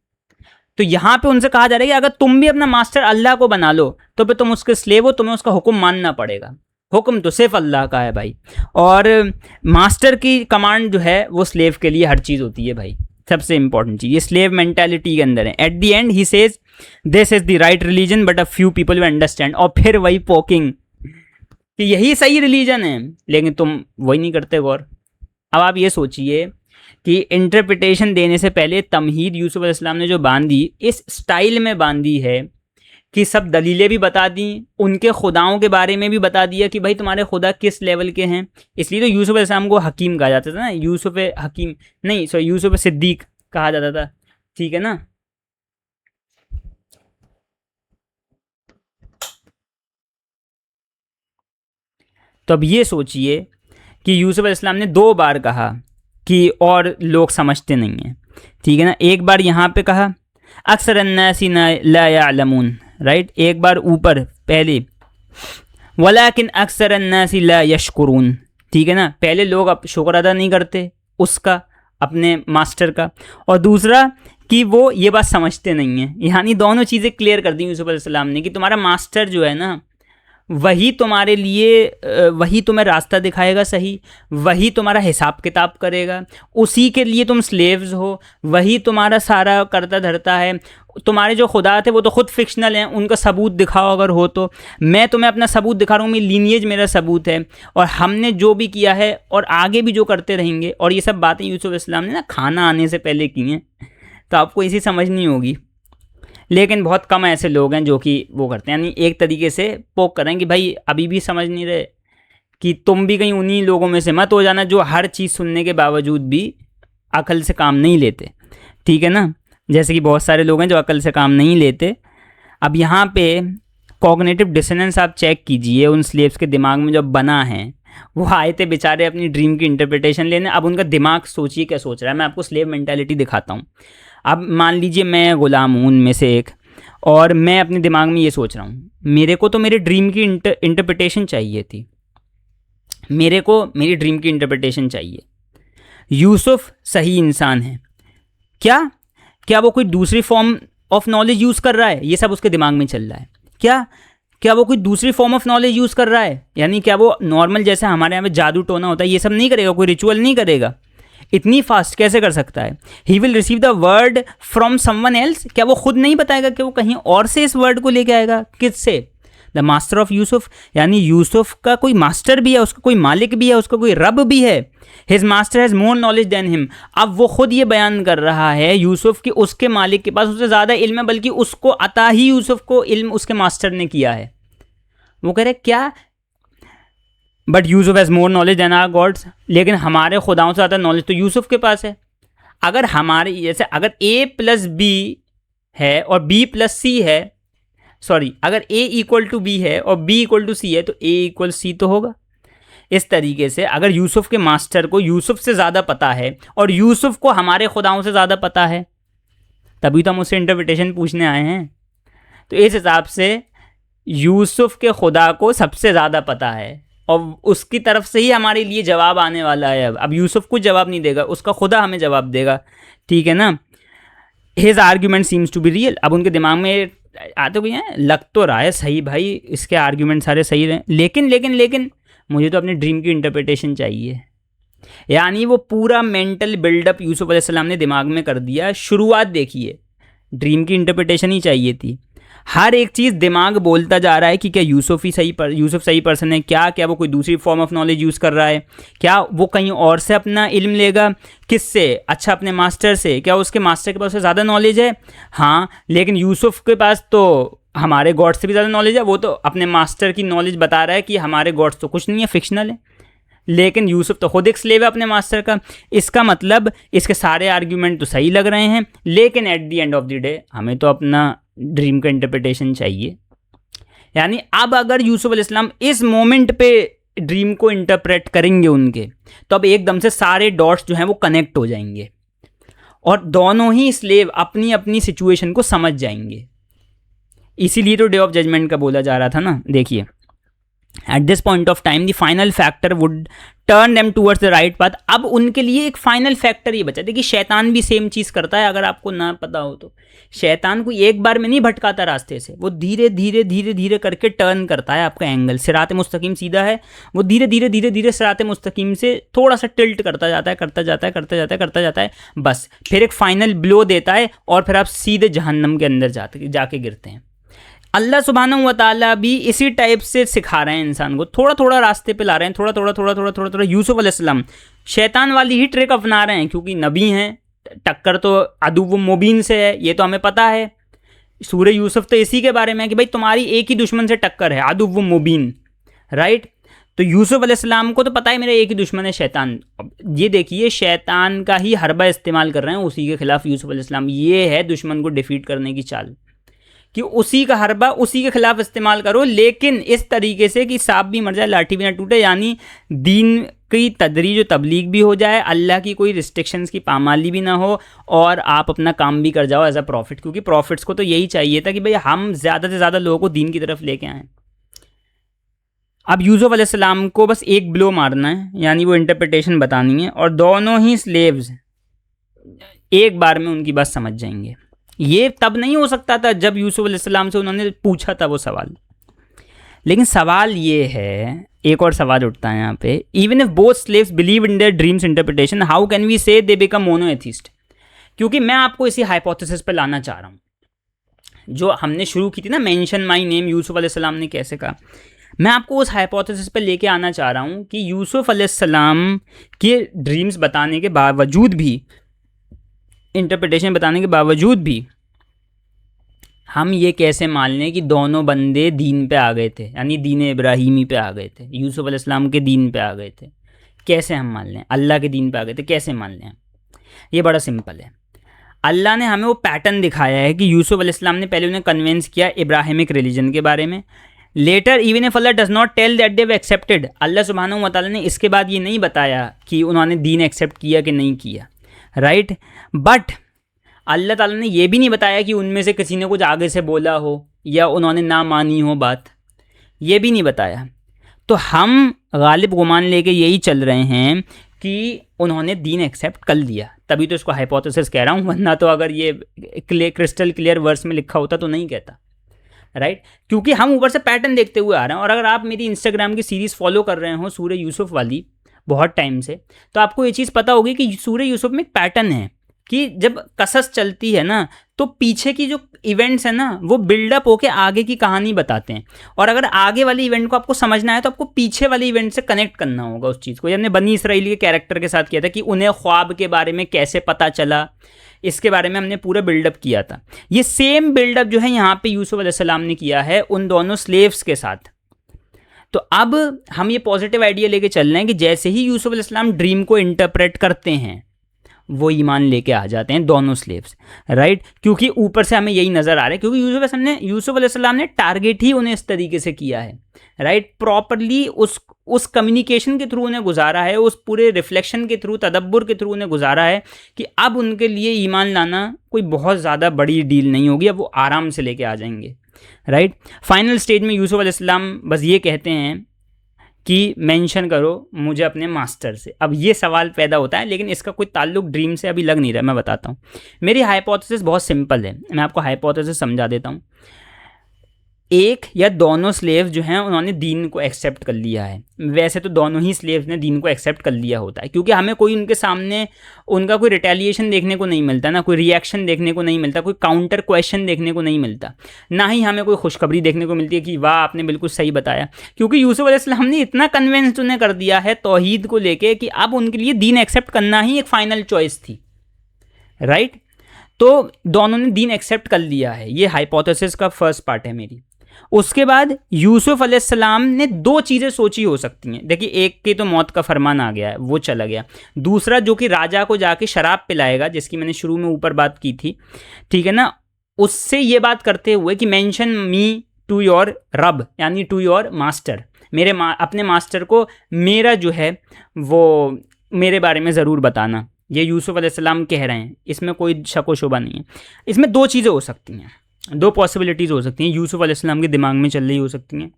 तो यहाँ पे उनसे कहा जा रहा है कि अगर तुम भी अपना मास्टर अल्लाह को बना लो तो फिर तुम उसके स्लेव हो, तुम्हें उसका हुक्म मानना पड़ेगा। हुक्म तो सिर्फ अल्लाह का है भाई। और मास्टर की कमांड जो है वो स्लेव के लिए हर चीज़ होती है भाई, सबसे इंपॉर्टेंट चीज़। ये स्लेव मेंटालिटी के अंदर है। At the and he says this is the right religion but a few people will understand. और फिर वही पोकिंग कि यही सही रिलीजन है, लेकिन तुम वही नहीं करते गौर। अब आप ये सोचिए कि इंटरप्रिटेशन देने से पहले तमहीद यूसुफ अलैहिस्सलाम ने जो बांधी, इस स्टाइल में बांधी है कि सब दलीलें भी बता दी, उनके खुदाओं के बारे में भी बता दिया कि भाई तुम्हारे खुदा किस लेवल के हैं। इसलिए तो यूसुफ अलैहिस्सलाम को हकीम कहा जाता था ना, यूसुफ हकीम नहीं, सॉरी, यूसुफ सिद्दीक कहा जाता था। ठीक है ना। तो अब ये सोचिए कि यूसुफ अलैहिस्सलाम ने 2 बार कहा कि और लोग समझते नहीं हैं। ठीक है ना। एक बार यहाँ पे कहा अक्सर अन्नासी ला यअलमून, राइट। एक बार ऊपर पहले वलाकिन अक्सर अन्नासी ला यशकुरून। ठीक है ना। पहले लोग अब शुक्र अदा नहीं करते उसका, अपने मास्टर का। और दूसरा कि वो ये बात समझते नहीं हैं। यानी दोनों चीज़ें क्लियर कर दी यूसुफ अलैहिस्सलाम ने कि तुम्हारा मास्टर जो है ना वही तुम्हारे लिए वही तुम्हें रास्ता दिखाएगा सही, वही तुम्हारा हिसाब किताब करेगा, उसी के लिए तुम स्लेव्स हो, वही तुम्हारा सारा करता धरता है। तुम्हारे जो खुदा थे वो तो खुद फिक्शनल हैं, उनका सबूत दिखाओ अगर हो तो। मैं तुम्हें अपना सबूत दिखा रहा हूँ, मेरी लीनिएज मेरा सबूत है, और हमने जो भी किया है और आगे भी जो करते रहेंगे। और ये सब बातें यूसुफ इस्लाम ने ना खाना आने से पहले की हैं, तो आपको इसी समझनी होगी। लेकिन बहुत कम ऐसे लोग हैं जो कि वो करते हैं, यानी एक तरीके से पोक करें कि भाई अभी भी समझ नहीं रहे, कि तुम भी कहीं उन्हीं लोगों में से मत हो जाना जो हर चीज़ सुनने के बावजूद भी अकल से काम नहीं लेते, ठीक है ना। जैसे कि बहुत सारे लोग हैं जो अकल से काम नहीं लेते। अब यहाँ पे कॉग्निटिव डिसोनेंस आप चेक कीजिए उन स्लेव्स के दिमाग में जब बना है। वो आए थे बेचारे अपनी ड्रीम की इंटरप्रिटेशन लेने। अब उनका दिमाग सोचिए क्या सोच रहा है। मैं आपको स्लेव मेंटालिटी दिखाता हूँ। अब मान लीजिए मैं गुलाम हूँ उनमें से एक, और मैं अपने दिमाग में ये सोच रहा हूँ, मेरे को तो मेरे ड्रीम की इंटरप्रिटेशन चाहिए थी, मेरे को मेरी ड्रीम की इंटरप्रिटेशन चाहिए। यूसुफ सही इंसान है क्या? क्या वो कोई दूसरी फॉर्म ऑफ नॉलेज यूज़ कर रहा है? ये सब उसके दिमाग में चल रहा है। क्या वो कोई दूसरी फॉर्म ऑफ नॉलेज यूज़ कर रहा है? यानी क्या वो नॉर्मल जैसे हमारे यहाँ पे जादू टोना होता है ये सब नहीं करेगा, कोई रिचुअल नहीं करेगा? इतनी फास्ट कैसे कर सकता है? He will receive the word from someone else. क्या वो खुद नहीं बताएगा कि वो कहीं और से इस वर्ड को लेके आएगा? किससे? द मास्टर ऑफ यूसुफ, यानी यूसुफ का कोई मास्टर भी है, उसका कोई मालिक भी है, उसका कोई रब भी है। His master has more knowledge than him. अब वो खुद ये बयान कर रहा है यूसुफ कि उसके मालिक के पास उससे ज़्यादा इल्म है, बल्कि उसको अता ही यूसुफ को इल्म उसके मास्टर ने किया है। वो कह रहे क्या? But Yusuf has more knowledge than our gods. लेकिन हमारे खुदाओं से ज़्यादा नॉलेज तो यूसुफ के पास है। अगर हमारे जैसे अगर a प्लस बी है और b प्लस सी है, सॉरी अगर a इक्वल टू बी है और b इक्वल टू सी है तो a इक्वल सी तो होगा। इस तरीके से अगर यूसुफ के मास्टर को यूसुफ से ज़्यादा पता है और यूसुफ को हमारे खुदाओं से ज़्यादा पता है, तभी तो हम उससे इंटरप्रिटेशन पूछने आए हैं। तो इस हिसाब से यूसुफ के खुदा को सबसे ज़्यादा पता है और उसकी तरफ से ही हमारे लिए जवाब आने वाला है। अब यूसुफ कुछ जवाब नहीं देगा, उसका खुदा हमें जवाब देगा, ठीक है ना। His argument seems to be real. अब उनके दिमाग में आते हुए हैं, लग तो रहा है सही भाई, इसके आर्ग्यूमेंट सारे सही रहे, लेकिन लेकिन लेकिन मुझे तो अपनी ड्रीम की इंटरप्रिटेशन चाहिए। यानी वो पूरा मेंटल बिल्डअप यूसुफ अलैहिस्सलाम ने दिमाग में कर दिया। शुरुआत देखिए, ड्रीम की इंटरप्रिटेशन ही चाहिए थी। हर एक चीज़ दिमाग बोलता जा रहा है कि क्या यूसुफ सही पर्सन है क्या वो कोई दूसरी फॉर्म ऑफ नॉलेज यूज़ कर रहा है, क्या वो कहीं और से अपना इल्म लेगा, किससे? अच्छा अपने मास्टर से। क्या उसके मास्टर के पास ज़्यादा नॉलेज है? हाँ, लेकिन यूसुफ के पास तो हमारे गॉड से भी ज़्यादा नॉलेज है। वो तो अपने मास्टर की नॉलेज बता रहा है कि हमारे गॉड्स तो कुछ नहीं है, फिक्शनल है, लेकिन यूसुफ तो खुद एक स्लेव है अपने मास्टर का। इसका मतलब इसके सारे आर्ग्यूमेंट तो सही लग रहे हैं, लेकिन at the end of the day हमें तो अपना ड्रीम का इंटरप्रिटेशन चाहिए। यानी अब अगर यूसुफ अलैहिस्सलाम इस मोमेंट पे ड्रीम को इंटरप्रेट करेंगे उनके, तो अब एकदम से सारे डॉट्स जो हैं वो कनेक्ट हो जाएंगे और दोनों ही स्लेव अपनी अपनी सिचुएशन को समझ जाएंगे। इसीलिए तो डे ऑफ जजमेंट का बोला जा रहा था ना। देखिए, at this point of time the final factor would turn them towards the right path. अब उनके लिए एक फाइनल फैक्टर ये बचा। देखिए, शैतान भी सेम चीज़ करता है, अगर आपको ना पता हो तो। शैतान को एक बार में नहीं भटकाता रास्ते से, वो धीरे धीरे धीरे धीरे करके टर्न करता है आपका एंगल। सिरात मुस्तकीम सीधा है, वो धीरे धीरे धीरे धीरे सिरात मुस्तकीम से थोड़ा सा टिल्ट करता जाता है, करता जाता है, करता जाता है, करता जाता है, बस फिर एक फाइनल ब्लो देता है और फिर आप सीधे जहन्नम के अंदर जाके गिरते हैं। अल्लाह सुब्हानहू व तआला भी इसी टाइप से सिखा रहे हैं इंसान को, थोड़ा थोड़ा रास्ते पे ला रहे हैं, थोड़ा थोड़ा थोड़ा थोड़ा थोड़ा थोड़ा। यूसुफ अलैहिस्सलाम शैतान वाली ही ट्रिक अपना रहे हैं, क्योंकि नबी हैं, टक्कर तो अदुव्व मुबीन से है, ये तो हमें पता है। सूरह यूसुफ तो इसी के बारे में है कि भाई तुम्हारी एक ही दुश्मन से टक्कर है, अदुव्व मुबीन, राइट। तो यूसुफ अलैहिस्सलाम को तो पता है मेरा एक ही दुश्मन है, शैतान। ये देखिए, शैतान का ही हरबा इस्तेमाल कर रहे हैं उसी के खिलाफ यूसुफ अलैहिस्सलाम। ये है दुश्मन को डिफीट करने की चाल, कि उसी का हरबा उसी के खिलाफ इस्तेमाल करो, लेकिन इस तरीके से कि सांप भी मर जाए लाठी भी ना टूटे। यानी दीन की तदरीज व तबलीग भी हो जाए, अल्लाह की कोई रिस्ट्रिक्शंस की पामाली भी ना हो, और आप अपना काम भी कर जाओ एज अ प्रॉफिट। क्योंकि प्रॉफिट्स को तो यही चाहिए था कि भाई हम ज़्यादा से ज़्यादा लोगों को दीन की तरफ लेके आएँ। अब यूसुफ अलैहिस्सलाम को बस एक ब्लो मारना है, यानी वो इंटरप्रिटेशन बतानी है, और दोनों ही स्लेव्स एक बार में उनकी बात समझ जाएंगे। ये तब नहीं हो सकता था जब यूसुफ अलैहिस्सलाम से उन्होंने पूछा था वो सवाल, लेकिन सवाल ये है, एक और सवाल उठता है यहाँ पे, even if both slaves believe in their dreams interpretation how can we say they become मोनोएथिस्ट? क्योंकि मैं आपको इसी हाइपोथेसिस पे लाना चाह रहा हूँ जो हमने शुरू की थी ना, मेंशन माय नेम, यूसुफ अलैहिस्सलाम ने कैसे कहा। मैं आपको उस हाइपोथेसिस पे लेके आना चाह रहा हूँ कि यूसुफ अलैहिस्सलाम के ड्रीम्स बताने के बावजूद भी, इंटरप्रिटेशन बताने के बावजूद भी, हम ये कैसे मान लें कि दोनों बंदे दीन पे आ गए थे, यानी दीन इब्राहीमी पे आ गए थे, यूसुफ अलैहिस्सलाम के दीन पे आ गए थे? कैसे हम मान लें? अल्लाह के दीन पे आ गए थे, कैसे मान लें? ये बड़ा सिंपल है। अल्लाह ने हमें वो पैटर्न दिखाया है कि यूसुफ अलैहिस्सलाम ने पहले उन्हें कन्विंस किया इब्राहिमिक रिलीजन के बारे में। Later even if Allah does not tell that they have accepted, Allah सुब्हानहू व तआला ने इसके बाद ये नहीं बताया कि उन्होंने दीन एक्सेप्ट किया कि नहीं किया, राइट। बट अल्लाह ताला ने ये भी नहीं बताया कि उनमें से किसी ने कुछ आगे से बोला हो या उन्होंने ना मानी हो बात, ये भी नहीं बताया। तो हम गालिब गुमान लेके यही चल रहे हैं कि उन्होंने दीन एक्सेप्ट कर लिया, तभी तो इसको हाइपोथेसिस कह रहा हूँ, वरना तो अगर ये क्रिस्टल क्लियर वर्स में लिखा होता तो नहीं कहता, राइट। क्योंकि हम ऊपर से पैटर्न देखते हुए आ रहे हैं। और अगर आप मेरी इंस्टाग्राम की सीरीज़ फॉलो कर रहे हो सूरह यूसुफ वाली बहुत टाइम से, तो आपको ये चीज़ पता होगी कि सूरह यूसुफ में एक पैटर्न है कि जब कसस चलती है ना, तो पीछे की जो इवेंट्स है ना वो बिल्डअप होके आगे की कहानी बताते हैं। और अगर आगे वाले इवेंट को आपको समझना है तो आपको पीछे वाले इवेंट से कनेक्ट करना होगा उस चीज़ को। हमने बनी इसराइल के कैरेक्टर के साथ किया था कि उन्हें ख्वाब के बारे में कैसे पता चला, इसके बारे में हमने पूरा बिल्डअप किया था। ये सेम बिल्डअप जो है यहाँ पे यूसुफ अलैहिस्सलाम ने किया है उन दोनों स्लेव्स के साथ। तो अब हम ये पॉजिटिव आइडिया लेके चल रहे हैं कि जैसे ही यूसुफ अलैहिस्सलाम ड्रीम को इंटरप्रेट करते हैं वो ईमान लेके आ जाते हैं दोनों स्लेव्स, राइट। क्योंकि ऊपर से हमें यही नज़र आ रहा है, क्योंकि यूसुफ अलैहिस्सलाम ने टारगेट ही उन्हें इस तरीके से किया है, राइट। प्रॉपरली उस कम्युनिकेशन के थ्रू उन्हें गुजारा है, उस पूरे रिफ्लेक्शन के थ्रू, तदब्बुर के थ्रू उन्हें गुजारा है कि अब उनके लिए ईमान लाना कोई बहुत ज़्यादा बड़ी डील नहीं होगी, अब वो आराम से लेके आ जाएंगे, राइट। फाइनल स्टेज में यूसुफ अलैहिस्सलाम बस ये कहते हैं कि मेंशन करो मुझे अपने मास्टर से। अब ये सवाल पैदा होता है, लेकिन इसका कोई ताल्लुक ड्रीम से अभी लग नहीं रहा, मैं बताता हूँ। मेरी हाइपोथेसिस बहुत सिंपल है, मैं आपको हाइपोथेसिस समझा देता हूँ। एक या दोनों स्लेव जो हैं उन्होंने दीन को एक्सेप्ट कर लिया है। वैसे तो दोनों ही स्लेव्स ने दीन को एक्सेप्ट कर लिया होता है, क्योंकि हमें कोई उनके सामने उनका कोई रिटेलिएशन देखने को नहीं मिलता, ना कोई रिएक्शन देखने को नहीं मिलता, कोई काउंटर क्वेश्चन देखने को नहीं मिलता, ना ही हमें कोई खुशखबरी देखने को मिलती है कि वाह आपने बिल्कुल सही बताया। क्योंकि यूसुफ अलैहिस्सलाम ने इतना कन्विंस्ड उन्हें कर दिया है तौहीद को लेके कि अब उनके लिए दीन एक्सेप्ट करना ही एक फाइनल चॉइस थी, राइट। तो दोनों ने दीन एक्सेप्ट कर लिया है, ये हाइपोथेसिस का फर्स्ट पार्ट है मेरी। उसके बाद यूसुफ अलैहिस्सलाम ने दो चीज़ें सोची हो सकती हैं। देखिए, एक की तो मौत का फरमान आ गया है, वो चला गया। दूसरा जो कि राजा को जाके शराब पिलाएगा, जिसकी मैंने शुरू में ऊपर बात की थी, ठीक है ना, उससे ये बात करते हुए कि मेंशन मी टू योर रब, यानी टू योर मास्टर, अपने मास्टर को मेरा जो है वो मेरे बारे में ज़रूर बताना। ये यूसुफ अलैहिस्सलाम कह रहे हैं, इसमें कोई शक व शुबा नहीं है। इसमें दो चीज़ें हो सकती हैं, दो पॉसिबिलिटीज़ हो सकती हैं, यूसुफ अलैहिस्सलाम के दिमाग में चल रही हो सकती हैं।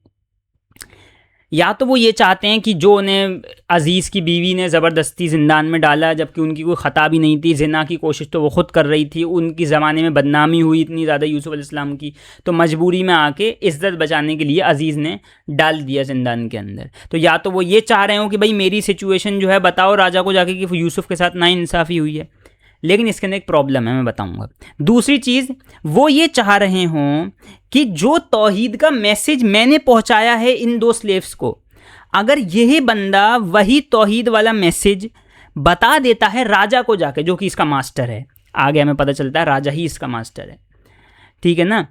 या तो वो ये चाहते हैं कि जो उन्हें अज़ीज़ की बीवी ने ज़बरदस्ती ज़िंदान में डाला, जबकि उनकी कोई ख़ता भी नहीं थी, ज़िना की कोशिश तो वो ख़ुद कर रही थी, उनकी ज़माने में बदनामी हुई इतनी ज़्यादा यूसुफ अलैहिस्सलाम की, तो मजबूरी में आके इज़्ज़त बचाने के लिए अज़ीज़ ने डाल दिया ज़िंदान के अंदर। तो या तो वो ये चाह रहे हो कि भाई मेरी सिचुएशन जो है बताओ राजा को जाके कि यूसुफ के साथ नाइंसाफ़ी हुई है। लेकिन इसके अंदर एक प्रॉब्लम है, मैं बताऊंगा। दूसरी चीज़, वो ये चाह रहे हों कि जो तौहीद का मैसेज मैंने पहुंचाया है इन दो स्लेव्स को, अगर यही बंदा वही तौहीद वाला मैसेज बता देता है राजा को जाके, जो कि इसका मास्टर है, आगे हमें पता चलता है राजा ही इसका मास्टर है, ठीक है ना,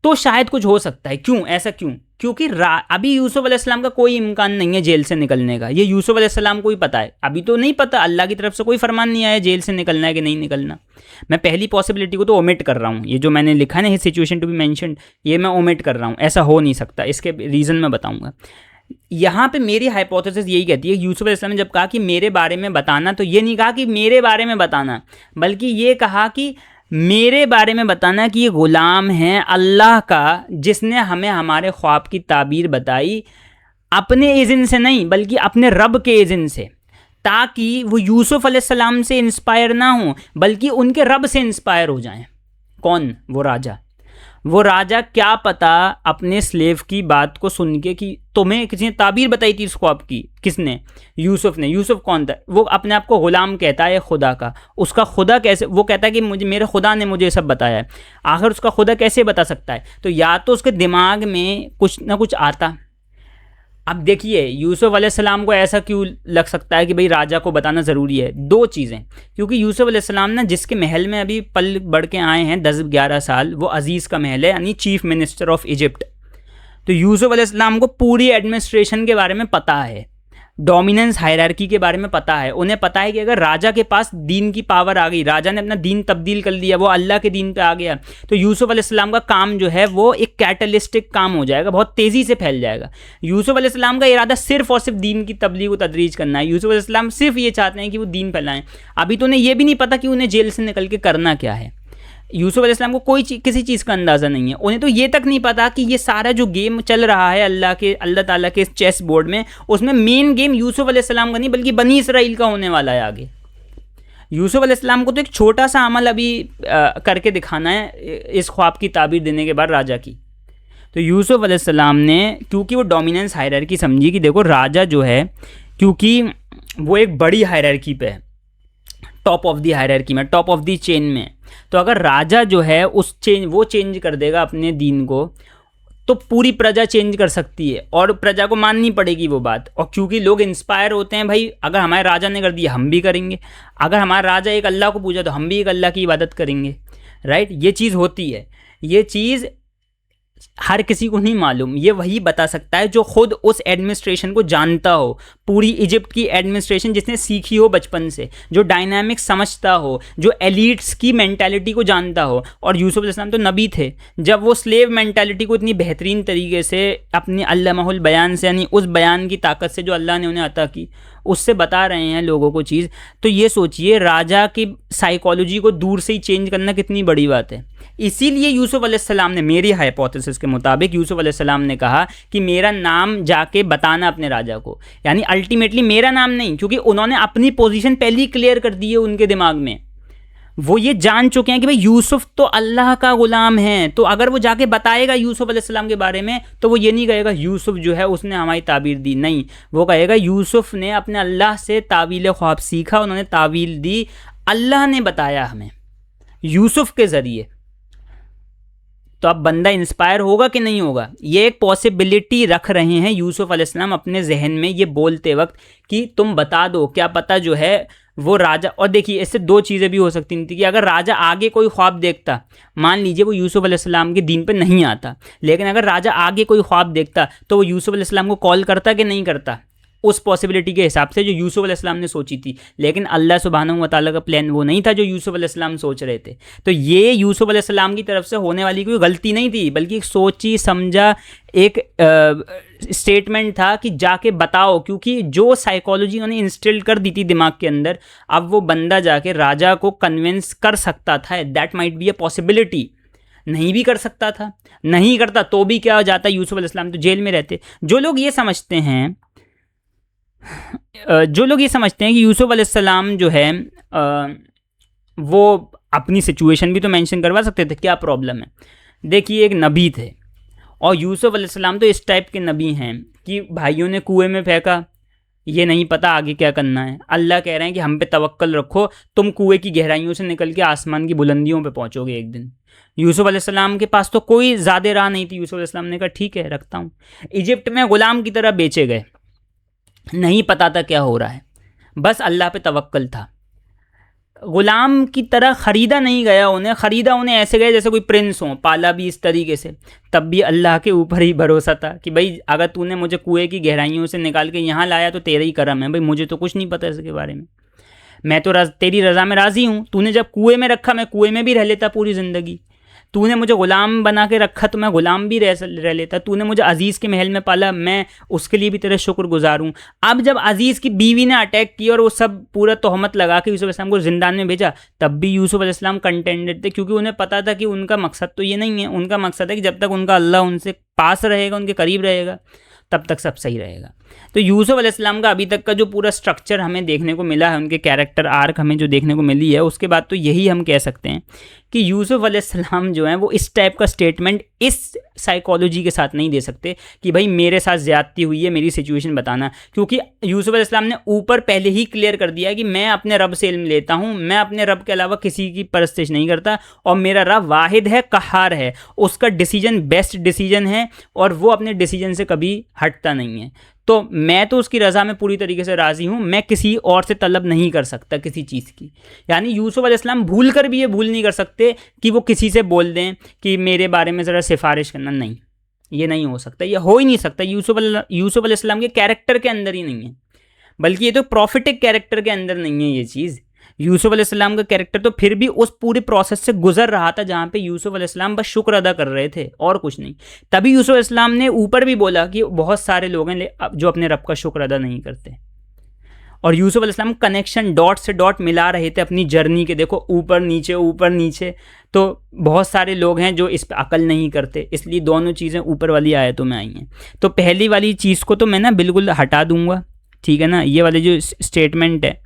तो शायद कुछ हो सकता है। क्यों ऐसा? क्यों? क्योंकि अभी यूसुफ अलैहिस्सलाम का कोई इम्कान नहीं है जेल से निकलने का, ये यूसुफ अलैहिस्सलाम को ही पता है। अभी तो नहीं पता, अल्लाह की तरफ से कोई फरमान नहीं आया जेल से निकलना है कि नहीं निकलना। मैं पहली पॉसिबिलिटी को तो ओमिट कर रहा हूँ, ये जो मैंने लिखा है ना, सिचुएशन टू बी मेंशन्ड, ये मैं ओमिट कर रहा हूँ, ऐसा हो नहीं सकता। इसके रीज़न मैं बताऊँगा। यहाँ पे मेरी हाइपोथेसिस यही कहती है, यूसुफ अलैहिस्सलाम ने जब कहा कि मेरे बारे में बताना, तो ये नहीं कहा कि मेरे बारे में बताना, बल्कि ये कहा कि मेरे बारे में बताना कि ये ग़ुलाम है अल्लाह का, जिसने हमें हमारे ख्वाब की ताबीर बताई, अपने इज़्न से नहीं बल्कि अपने रब के इज़्न से, ताकि वो यूसुफ अलैहिस्सलाम से इंस्पायर ना हो बल्कि उनके रब से इंस्पायर हो जाएं। कौन? वो राजा। वो राजा क्या पता अपने स्लेव की बात को सुन के कि तुम्हें किसी ने ताबीर बताई थी इस ख्वाब की, किसने? यूसुफ ने। यूसुफ कौन था? वो अपने आप को गुलाम कहता है खुदा का। उसका खुदा कैसे? वो कहता है कि मुझे मेरे खुदा ने मुझे सब बताया है। आखिर उसका खुदा कैसे बता सकता है? तो या तो उसके दिमाग में कुछ ना कुछ आता। अब देखिए यूसुफ अलैहिस्सलाम को ऐसा क्यों लग सकता है कि भाई राजा को बताना ज़रूरी है? दो चीज़ें, क्योंकि यूसुफ अलैहिस्सलाम ना जिसके महल में अभी पल बढ़ के आए हैं 10-11 साल, वो अजीज़ का महल है, यानी चीफ मिनिस्टर ऑफ इजिप्ट। तो यूसुफ अलैहिस्सलाम को पूरी एडमिनिस्ट्रेशन के बारे में पता है, डोमिनेंस हायरार्की के बारे में पता है। उन्हें पता है कि अगर राजा के पास दीन की पावर आ गई, राजा ने अपना दीन तब्दील कर लिया, वो अल्लाह के दीन पे आ गया, तो यूसुफ अलैहिस्सलाम का काम जो है वो एक कैटलिस्टिक काम हो जाएगा, बहुत तेज़ी से फैल जाएगा। यूसुफ अलैहिस्सलाम का इरादा सिर्फ और सिर्फ दीन की तबलीग व तदरीज करना है। यूसुफ अलैहिस्सलाम सिर्फ ये चाहते हैं कि वो दीन फैलाएं। अभी तो उन्हें ये भी नहीं पता कि उन्हें जेल से निकल के करना क्या है। यूसुफ अलैहिस्सलाम को किसी चीज़ का अंदाज़ा नहीं है। उन्हें तो ये तक नहीं पता कि ये सारा जो गेम चल रहा है अल्लाह ताला के चेस बोर्ड में, उसमें मेन गेम यूसुफ अलैहिस्सलाम का नहीं बल्कि बनी इसराइल का होने वाला है आगे। यूसुफ अलैहिस्सलाम को तो एक छोटा सा अमल अभी करके दिखाना है इस ख्वाब की ताबीर देने के बाद राजा की। तो यूसुफ अलैहिस्सलाम ने, क्योंकि वो डोमिनेंस हायरार्की समझी कि देखो राजा जो है, क्योंकि वो एक बड़ी हायरार्की पे है, टॉप ऑफ दी हायरार्की में, टॉप ऑफ दी चेन में, तो अगर राजा जो है वो चेंज कर देगा अपने दीन को, तो पूरी प्रजा चेंज कर सकती है और प्रजा को माननी पड़ेगी वो बात। और क्योंकि लोग इंस्पायर होते हैं, भाई अगर हमारे राजा ने कर दिया हम भी करेंगे, अगर हमारा राजा एक अल्लाह को पूजा तो हम भी एक अल्लाह की इबादत करेंगे, राइट? ये चीज़ होती है। ये चीज़ हर किसी को नहीं मालूम, ये वही बता सकता है जो खुद उस एडमिनिस्ट्रेशन को जानता हो, पूरी इजिप्ट की एडमिनिस्ट्रेशन जिसने सीखी हो बचपन से, जो डायनामिक समझता हो, जो एलिट्स की मेंटालिटी को जानता हो। और यूसुफ अलैहिस्सलाम तो नबी थे, जब वो स्लेव मेंटालिटी को इतनी बेहतरीन तरीके से अपनी अल्लामाहुल बयान से, यानी उस बयान की ताकत से जो अल्लाह ने उन्हें अता की, उससे बता रहे हैं लोगों को चीज़। तो ये सोचिए राजा की साइकोलॉजी को दूर से ही चेंज करना कितनी बड़ी बात है। इसीलिए यूसुफ अलैहिस्सलाम ने, मेरी हाइपोथेसिस के मुताबिक यूसुफ अलैहिस्सलाम ने कहा कि मेरा नाम जाके बताना अपने राजा को, यानी अल्टीमेटली मेरा नाम नहीं, क्योंकि उन्होंने अपनी पोजीशन पहले ही क्लियर कर दी है उनके दिमाग में। वो ये जान चुके हैं कि भाई यूसुफ तो अल्लाह का गुलाम है, तो अगर वो जाके बताएगा यूसुफ अलैहिस्सलाम के बारे में, तो वो ये नहीं कहेगा यूसुफ जो है उसने हमारी ताबीर दी, नहीं, वो कहेगा यूसुफ ने अपने अल्लाह से तावील ख्वाब सीखा, उन्होंने तावील दी, अल्लाह ने बताया हमें यूसुफ के ज़रिए। तो अब बंदा इंस्पायर होगा कि नहीं होगा? ये एक पॉसिबिलिटी रख रहे हैं यूसुफ अलैहिस्सलाम अपने जहन में ये बोलते वक्त कि तुम बता दो, क्या पता जो है वो राजा। और देखिए इससे दो चीज़ें भी हो सकती थी कि अगर राजा आगे कोई ख्वाब देखता, मान लीजिए वो यूसुफ अलैहिस्सलाम के दीन पे नहीं आता, लेकिन अगर राजा आगे कोई ख्वाब देखता तो वो यूसुफ अलैहिस्सलाम को कॉल करता कि नहीं करता, उस पॉसिबिलिटी के हिसाब से जो यूसुफ अलैहिस्सलाम ने सोची थी। लेकिन अल्लाह सुब्हानहू व तआला का प्लान वो नहीं था जो यूसुफ अलैहिस्सलाम सोच रहे थे। तो ये यूसुफ अलैहिस्सलाम की तरफ से होने वाली कोई गलती नहीं थी, बल्कि एक सोची समझा एक स्टेटमेंट था कि जाके बताओ, क्योंकि जो साइकोलॉजी उन्होंने इंस्टिल कर दी थी दिमाग के अंदर, अब वो बंदा जाके राजा को कन्विंस कर सकता था। That might be a possibility. नहीं भी कर सकता था, नहीं करता तो भी क्या हो जाता, यूसुफ अलैहिस्सलाम तो जेल में रहते। जो लोग ये समझते हैं कि यूसुफ अलैहिस्सलाम जो है वो अपनी सिचुएशन भी तो मेंशन करवा सकते थे, क्या प्रॉब्लम है? देखिए एक नबी थे और यूसुफ अलैहिस्सलाम तो इस टाइप के नबी हैं कि भाइयों ने कुएं में फेंका, ये नहीं पता आगे क्या करना है। अल्लाह कह रहे हैं कि हम पे तवक्कल रखो, तुम कुएं की गहराइयों से निकल के आसमान की बुलंदियों पे पहुंचोगे एक दिन। यूसुफ अलैहिस्सलाम के पास तो कोई ज़्यादा राह नहीं थी। यूसुफ अलैहिस्सलाम ने कहा ठीक है रखता हूँ। इजिप्ट में गुलाम की तरह बेचे गए, नहीं पता था क्या हो रहा है, बस अल्लाह पे तवक्कल था। गुलाम की तरह ख़रीदा नहीं गया उन्हें, ख़रीदा उन्हें ऐसे गए जैसे कोई प्रिंस हो, पाला भी इस तरीके से। तब भी अल्लाह के ऊपर ही भरोसा था कि भाई अगर तूने मुझे कुएं की गहराइयों से निकाल के यहाँ लाया तो तेरा ही करम है, भाई मुझे तो कुछ नहीं पता इसके बारे में, मैं तो तेरी रज़ा में राज़ी हूँ। तूने जब कुएं में रखा मैं कुएं में भी रह लेता पूरी ज़िंदगी, तूने मुझे ग़ुलाम बना के रखा तो मैं ग़ुलाम भी रह लेता, तूने मुझे अज़ीज़ के महल में पाला, मैं उसके लिए भी तेरा शुक्रगुज़ार हूँ। अब जब अज़ीज़ की बीवी ने अटैक किया और वो सब पूरा तोहमत लगा के यूसुफ अलैहिस्सलाम को ज़िंदान में भेजा, तब भी यूसुफ अलैहिस्सलाम कंटेंटेड थे, क्योंकि उन्हें पता था कि उनका मकसद तो ये नहीं है। उनका मकसद है कि जब तक उनका अल्लाह उनसे पास रहेगा, उनके करीब रहेगा, तब तक सब सही रहेगा। तो यूसुफ अलैहिस्सलाम का अभी तक का जो पूरा स्ट्रक्चर हमें देखने को मिला है, उनके कैरेक्टर आर्क हमें जो देखने को मिली है, उसके बाद तो यही हम कह सकते हैं कि यूसुफ अलैहिस्सलाम जो हैं वो इस टाइप का स्टेटमेंट इस साइकोलॉजी के साथ नहीं दे सकते कि भाई मेरे साथ ज़्यादती हुई है, मेरी सिचुएशन बताना, क्योंकि यूसुफ अलैहिस्सलाम ने ऊपर पहले ही क्लियर कर दिया है कि मैं अपने रब से इल्म लेता हूँ, मैं अपने रब के अलावा किसी की परस्तिश नहीं करता, और मेरा रब वाहिद है, कहार है, उसका डिसीजन बेस्ट डिसीजन है और वो अपने डिसीजन से कभी हटता नहीं है। तो मैं तो उसकी रज़ा में पूरी तरीके से राज़ी हूँ, मैं किसी और से तलब नहीं कर सकता किसी चीज़ की। यानी यूसुफ अलैहिस्सलाम भूल कर भी ये भूल नहीं कर सकते कि वो किसी से बोल दें कि मेरे बारे में ज़रा सिफारिश करना, नहीं, ये नहीं हो सकता, ये हो ही नहीं सकता। यूसुफ अलैहिस्सलाम के कैरेक्टर के अंदर ही नहीं है, बल्कि ये तो प्रॉफिटिक कैरेक्टर के अंदर नहीं है ये चीज़। यूसुफ अलैहिस्सलाम का कैरेक्टर तो फिर भी उस पूरे प्रोसेस से गुजर रहा था जहाँ पे यूसुफ अलैहिस्सलाम बस शुक्र अदा कर रहे थे और कुछ नहीं। तभी यूसुफ अलैहिस्सलाम ने ऊपर भी बोला कि बहुत सारे लोग हैं जो अपने रब का शुक्र अदा नहीं करते, और यूसुफ अलैहिस्सलाम कनेक्शन डॉट से डॉट मिला रहे थे अपनी जर्नी के, देखो ऊपर नीचे। तो बहुत सारे लोग हैं जो इस पर अकल नहीं करते, इसलिए दोनों चीज़ें ऊपर वाली आयतों में आई हैं। तो पहली वाली चीज़ को तो मैं ना बिल्कुल हटा दूंगा, ठीक है ना। ये वाले जो स्टेटमेंट है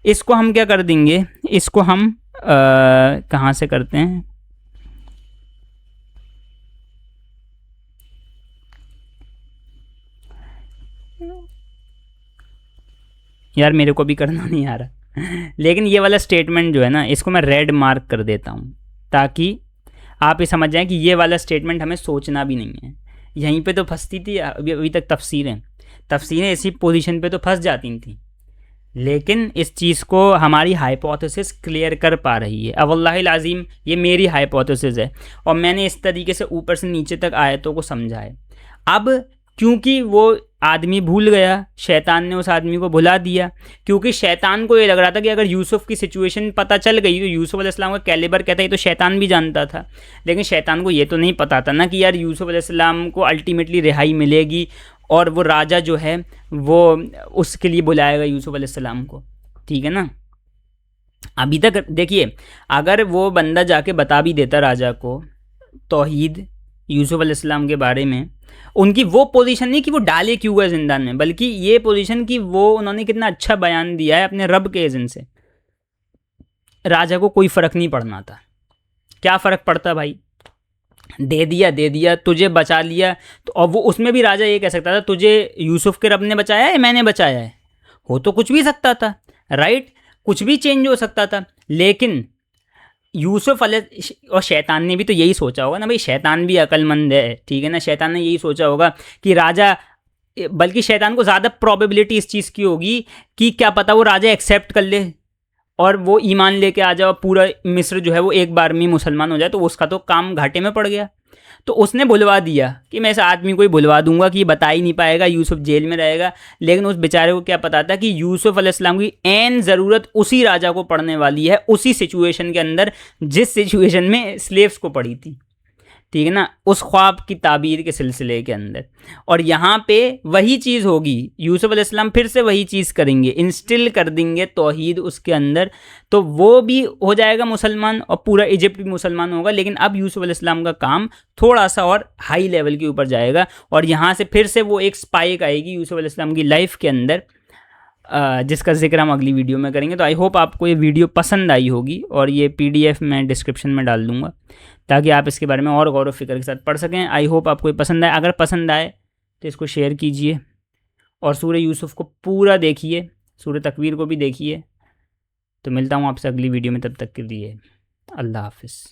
इसको हम क्या कर देंगे, इसको हम कहाँ से करते हैं, यार मेरे को भी करना नहीं आ रहा लेकिन ये वाला स्टेटमेंट जो है ना, इसको मैं रेड मार्क कर देता हूँ ताकि आप ये समझ जाएं कि ये वाला स्टेटमेंट हमें सोचना भी नहीं है। यहीं पे तो फंसती थी अभी तक तफसीरें इसी पोजीशन पे तो फंस जाती थी, लेकिन इस चीज़ को हमारी हाइपोथेसिस क्लियर कर पा रही है। अब वल्लाहिल अज़ीम ये मेरी हाइपोथेसिस है और मैंने इस तरीके से ऊपर से नीचे तक आयतों को समझा है। अब क्योंकि वो आदमी भूल गया, शैतान ने उस आदमी को भुला दिया, क्योंकि शैतान को ये लग रहा था कि अगर यूसुफ की सिचुएशन पता चल गई तो यूसुफ अलैहिस्सलाम का कैलिबर कहता है, तो शैतान भी जानता था। लेकिन शैतान को ये तो नहीं पता था ना कि यार यूसुफ अलैहिस्सलाम को अल्टीमेटली रिहाई मिलेगी और वो राजा जो है वो उसके लिए बुलाएगा यूसुफ अलैहिस्सलाम को, ठीक है ना। अभी तक देखिए, अगर वो बंदा जाके बता भी देता राजा को तौहीद यूसुफ अलैहिस्सलाम के बारे में, उनकी वो पोजीशन नहीं कि वो डाले क्यों गए ज़िंदान में, बल्कि ये पोजीशन कि वो उन्होंने कितना अच्छा बयान दिया है अपने रब के एजेंट से, राजा को कोई फ़र्क नहीं पड़ना था। क्या फ़र्क पड़ता भाई, दे दिया तुझे बचा लिया, तो और वो उसमें भी राजा ये कह सकता था तुझे यूसुफ के रब ने बचाया है मैंने बचाया है, हो तो कुछ भी सकता था, राइट, कुछ भी चेंज हो सकता था। लेकिन यूसुफ और शैतान ने भी तो यही सोचा होगा ना भाई, शैतान भी अक्लमंद है, ठीक है ना। शैतान ने यही सोचा होगा कि राजा, बल्कि शैतान को ज़्यादा प्रोबेबिलिटी इस चीज़ की होगी कि क्या पता वो राजा एक्सेप्ट कर ले और वो ईमान लेके आ जाए, पूरा मिस्र जो है वो एक बार में मुसलमान हो जाए, तो उसका तो काम घाटे में पड़ गया। तो उसने बुलवा दिया कि मैं इस आदमी को ही बुलवा दूंगा कि ये बता ही नहीं पाएगा, यूसुफ जेल में रहेगा। लेकिन उस बेचारे को क्या पता था कि यूसुफ अलैहिस्सलाम की ऐन ज़रूरत उसी राजा को पड़ने वाली है, उसी सिचुएशन के अंदर जिस सिचुएशन में स्लेव्स को पड़ी थी, ठीक है ना, उस ख्वाब की ताबीर के सिलसिले के अंदर। और यहाँ पे वही चीज़ होगी, यूसुफ अलैहिस्सलाम फिर से वही चीज़ करेंगे, इंस्टिल कर देंगे तौहीद उसके अंदर, तो वो भी हो जाएगा मुसलमान और पूरा इजिप्ट भी मुसलमान होगा। लेकिन अब यूसुफ अलैहिस्सलाम का काम थोड़ा सा और हाई लेवल के ऊपर जाएगा और यहाँ से फिर से वो एक स्पाइक आएगी यूसुफ अलैहिस्सलाम की लाइफ के अंदर, जिसका जिक्र हम अगली वीडियो में करेंगे। तो आई होप आपको ये वीडियो पसंद आई होगी और ये PDF मैं डिस्क्रिप्शन में डाल दूँगा ताकि आप इसके बारे में और गौर व फिक्र के साथ पढ़ सकें। आई होप आपको ये पसंद आए, अगर पसंद आए तो इसको शेयर कीजिए और सूरह यूसुफ को पूरा देखिए, सूरह तकवीर को भी देखिए। तो मिलता हूँ आपसे अगली वीडियो में, तब तक के लिए अल्लाह हाफ़िज़।